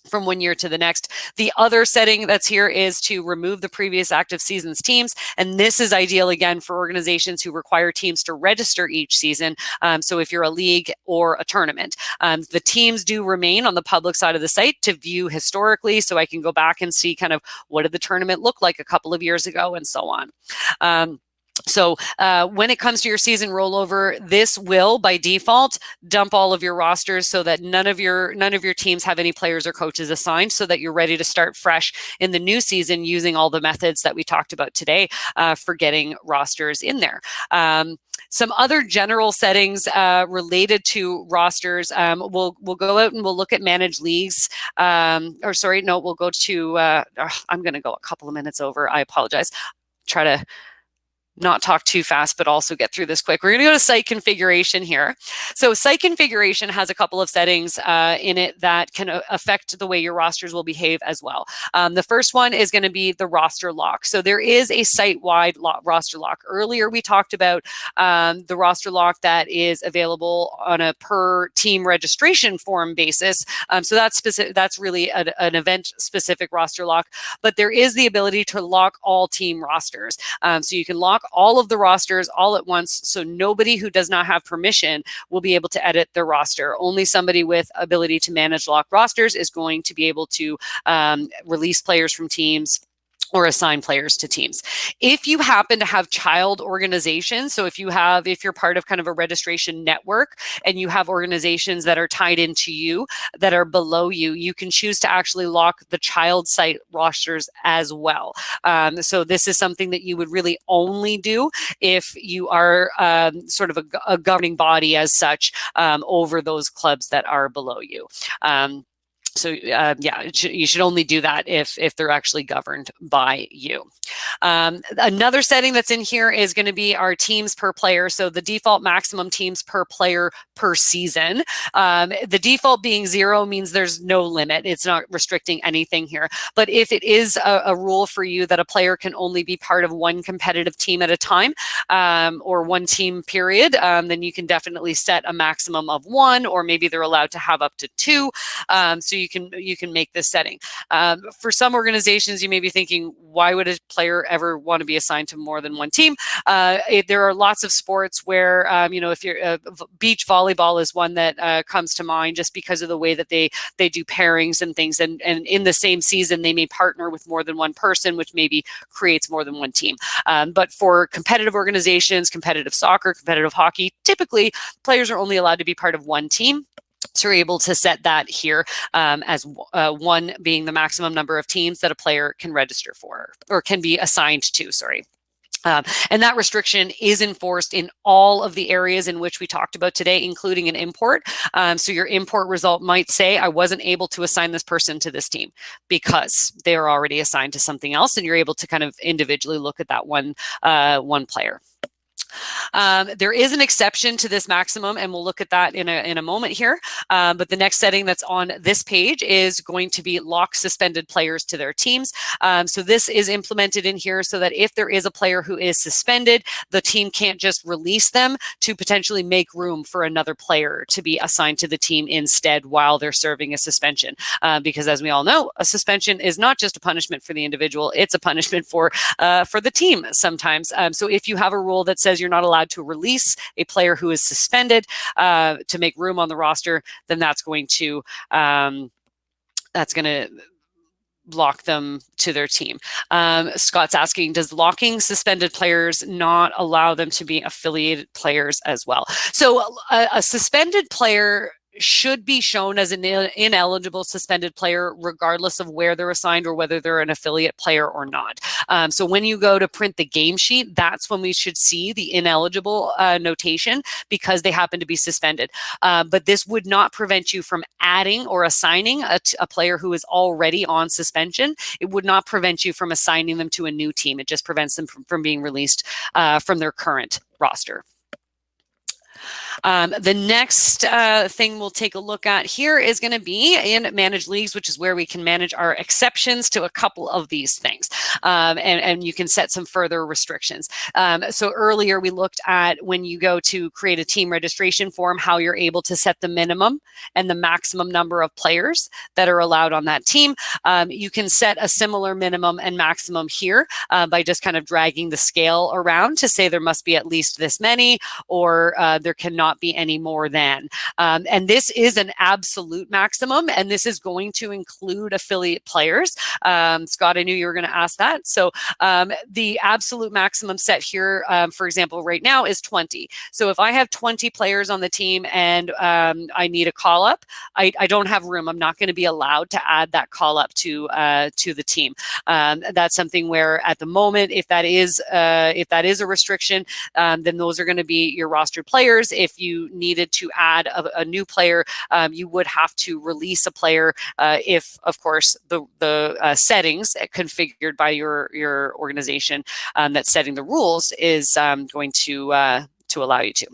from one year to the next. The other setting that's here is to remove the previous active season's teams. And this is ideal, again, for organizations who require teams to register each season. So if you're a league or a tournament, the teams do remain on the public side of the site to view historically. So I can go back and see what did the tournament look like a couple of years ago and so on. So when it comes to your season rollover, this will by default dump all of your rosters so that none of your teams have any players or coaches assigned, so that you're ready to start fresh in the new season using all the methods that we talked about today for getting rosters in there. Some other general settings related to rosters, we'll go out and we'll look at managed leagues. We'll go to, I'm going to go a couple of minutes over. I apologize. Try to not talk too fast, but also get through this quick. We're going to go to site configuration here. So site configuration has a couple of settings in it that can affect the way your rosters will behave as well. The first one is going to be the roster lock. So there is a site-wide roster lock. Earlier, we talked about the roster lock that is available on a per team registration form basis. So that's really an event-specific roster lock. But there is the ability to lock all team rosters. So you can lock all of the rosters all at once, so nobody who does not have permission will be able to edit their roster. Only somebody with ability to manage lock rosters is going to be able to release players from teams or assign players to teams. If you happen to have child organizations, so if you're part of a registration network and you have organizations that are tied into you, that are below you, you can choose to actually lock the child site rosters as well. So this is something that you would really only do if you are sort of a governing body as such over those clubs that are below you. You should only do that if they're actually governed by you. Another setting that's in here is going to be our teams per player. So the default maximum teams per player per season. The default being 0 means there's no limit. It's not restricting anything here. But if it is a rule for you that a player can only be part of one competitive team at a time, or one team period, then you can definitely set a maximum of 1, or maybe they're allowed to have up to 2. So you can make this setting. For some organizations, you may be thinking, why would a player ever want to be assigned to more than one team? There are lots of sports where, if you're beach volleyball is one that comes to mind, just because of the way that they do pairings and things, and in the same season they may partner with more than one person, which maybe creates more than one team. But for competitive organizations, competitive soccer, competitive hockey, typically players are only allowed to be part of one team. So you're able to set that here as 1 being the maximum number of teams that a player can register for, or can be assigned to, sorry. And that restriction is enforced in all of the areas in which we talked about today, including an import. So your import result might say, I wasn't able to assign this person to this team because they are already assigned to something else, and you're able to individually look at that one player. There is an exception to this maximum, and we'll look at that in a moment here. But the next setting that's on this page is going to be lock suspended players to their teams. So this is implemented in here so that if there is a player who is suspended, the team can't just release them to potentially make room for another player to be assigned to the team instead while they're serving a suspension. Because as we all know, a suspension is not just a punishment for the individual, it's a punishment for the team sometimes. So if you have a rule that says you're not allowed to release a player who is suspended to make room on the roster, then that's going to that's going to lock them to their team. Scott's asking, does locking suspended players not allow them to be affiliated players as well? So a suspended player should be shown as an ineligible suspended player regardless of where they're assigned or whether they're an affiliate player or not. So when you go to print the game sheet, that's when we should see the ineligible notation because they happen to be suspended. But this would not prevent you from adding or assigning a player who is already on suspension. It would not prevent you from assigning them to a new team. It just prevents them from being released from their current roster. The next thing we'll take a look at here is going to be in managed leagues, which is where we can manage our exceptions to a couple of these things. And you can set some further restrictions. So earlier we looked at when you go to create a team registration form, how you're able to set the minimum and the maximum number of players that are allowed on that team. You can set a similar minimum and maximum here by just kind of dragging the scale around to say there must be at least this many, or there cannot be any more than. And this is an absolute maximum, and this is going to include affiliate players. Scott, I knew you were going to ask that. So the absolute maximum set here, for example, right now is 20. So if I have 20 players on the team and I need a call up, I don't have room. I'm not going to be allowed to add that call up to the team. That's something where at the moment, if that is a restriction, then those are going to be your rostered players. If you needed to add a new player, you would have to release a player if, of course, the settings configured by your organization that's setting the rules is going to allow you to.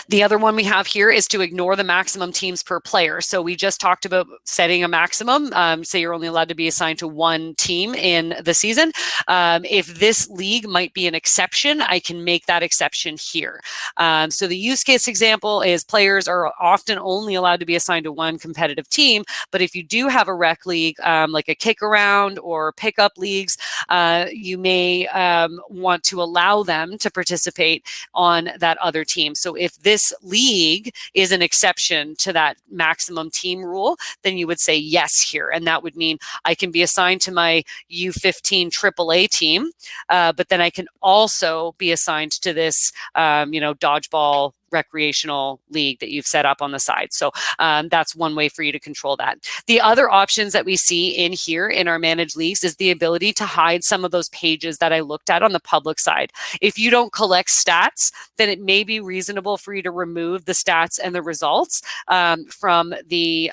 The other one we have here is to ignore the maximum teams per player. So we just talked about setting a maximum. Say you're only allowed to be assigned to one team in the season. If this league might be an exception, I can make that exception here. So the use case example is players are often only allowed to be assigned to one competitive team. But if you do have a rec league, like a kick around or pickup leagues, you may want to allow them to participate on that other team. So if this league is an exception to that maximum team rule, then you would say yes here. And that would mean I can be assigned to my U15 AAA team, but then I can also be assigned to this, dodgeball recreational league that you've set up on the side. So that's one way for you to control that. The other options that we see in here in our managed leagues is the ability to hide some of those pages that I looked at on the public side. If you don't collect stats, then it may be reasonable for you to remove the stats and the results from the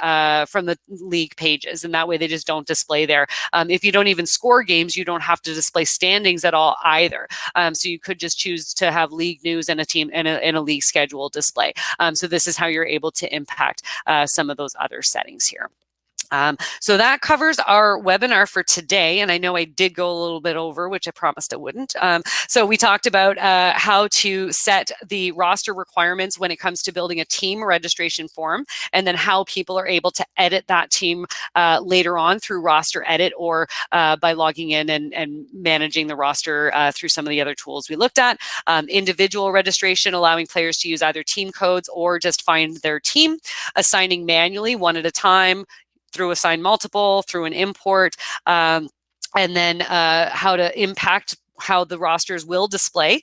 league pages, and that way they just don't display there. If you don't even score games, you don't have to display standings at all either. So you could just choose to have league news and a team and a league schedule display. So this is how you're able to impact some of those other settings here. So that covers our webinar for today. And I know I did go a little bit over, which I promised I wouldn't. So we talked about how to set the roster requirements when it comes to building a team registration form, and then how people are able to edit that team later on through roster edit or by logging in and managing the roster through some of the other tools we looked at. Individual registration, allowing players to use either team codes or just find their team, assigning manually one at a time, through assign multiple, through an import, and then how to impact how the rosters will display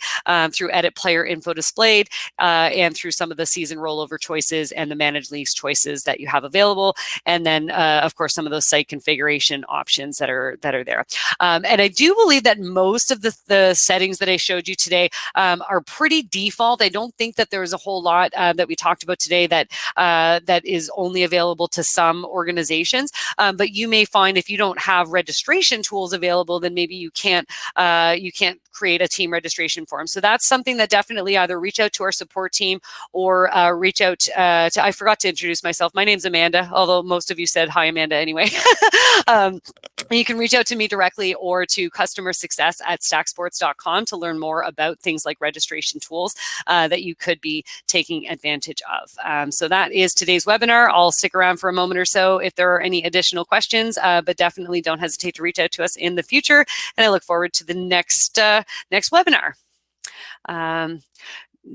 through edit player info displayed and through some of the season rollover choices and the managed leagues choices that you have available. And then, of course, some of those site configuration options that are there. And I do believe that most of the settings that I showed you today are pretty default. I don't think that there's a whole lot that we talked about today that that is only available to some organizations. But you may find if you don't have registration tools available, then maybe you can't create a team registration form. So that's something that definitely either reach out to our support team or reach out to, I forgot to introduce myself. My name's Amanda, although most of you said hi, Amanda, anyway. You can reach out to me directly or to customer success at stacksports.com to learn more about things like registration tools that you could be taking advantage of. So that is today's webinar. I'll stick around for a moment or so if there are any additional questions, but definitely don't hesitate to reach out to us in the future. And I look forward to the next webinar.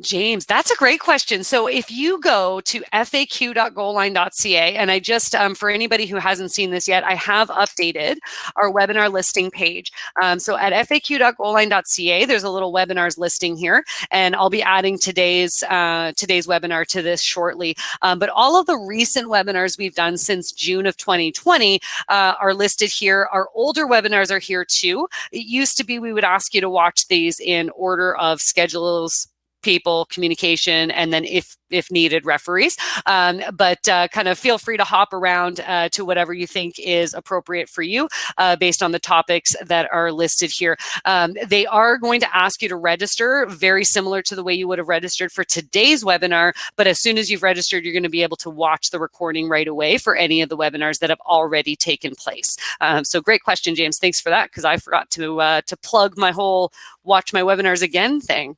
James, that's a great question. So if you go to faq.goalline.ca, and I just, for anybody who hasn't seen this yet, I have updated our webinar listing page. So at faq.goalline.ca, there's a little webinars listing here, and I'll be adding today's webinar to this shortly. But all of the recent webinars we've done since June of 2020 are listed here. Our older webinars are here too. It used to be we would ask you to watch these in order of schedules, people, communication, and then if needed, referees. But kind of feel free to hop around to whatever you think is appropriate for you based on the topics that are listed here. They are going to ask you to register, very similar to the way you would have registered for today's webinar, but as soon as you've registered, you're going to be able to watch the recording right away for any of the webinars that have already taken place. So great question, James. Thanks for that, because I forgot to plug my whole watch my webinars again thing.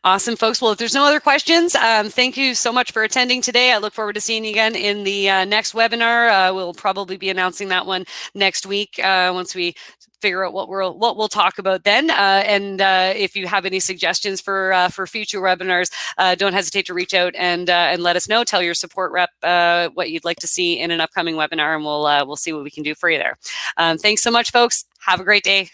Awesome, folks. Well, if there's no other questions, thank you so much for attending today. I look forward to seeing you again in the next webinar. We'll probably be announcing that one next week once we figure out what we'll talk about then. And if you have any suggestions for future webinars, don't hesitate to reach out and let us know. Tell your support rep what you'd like to see in an upcoming webinar, and we'll see what we can do for you there. Thanks so much, folks. Have a great day.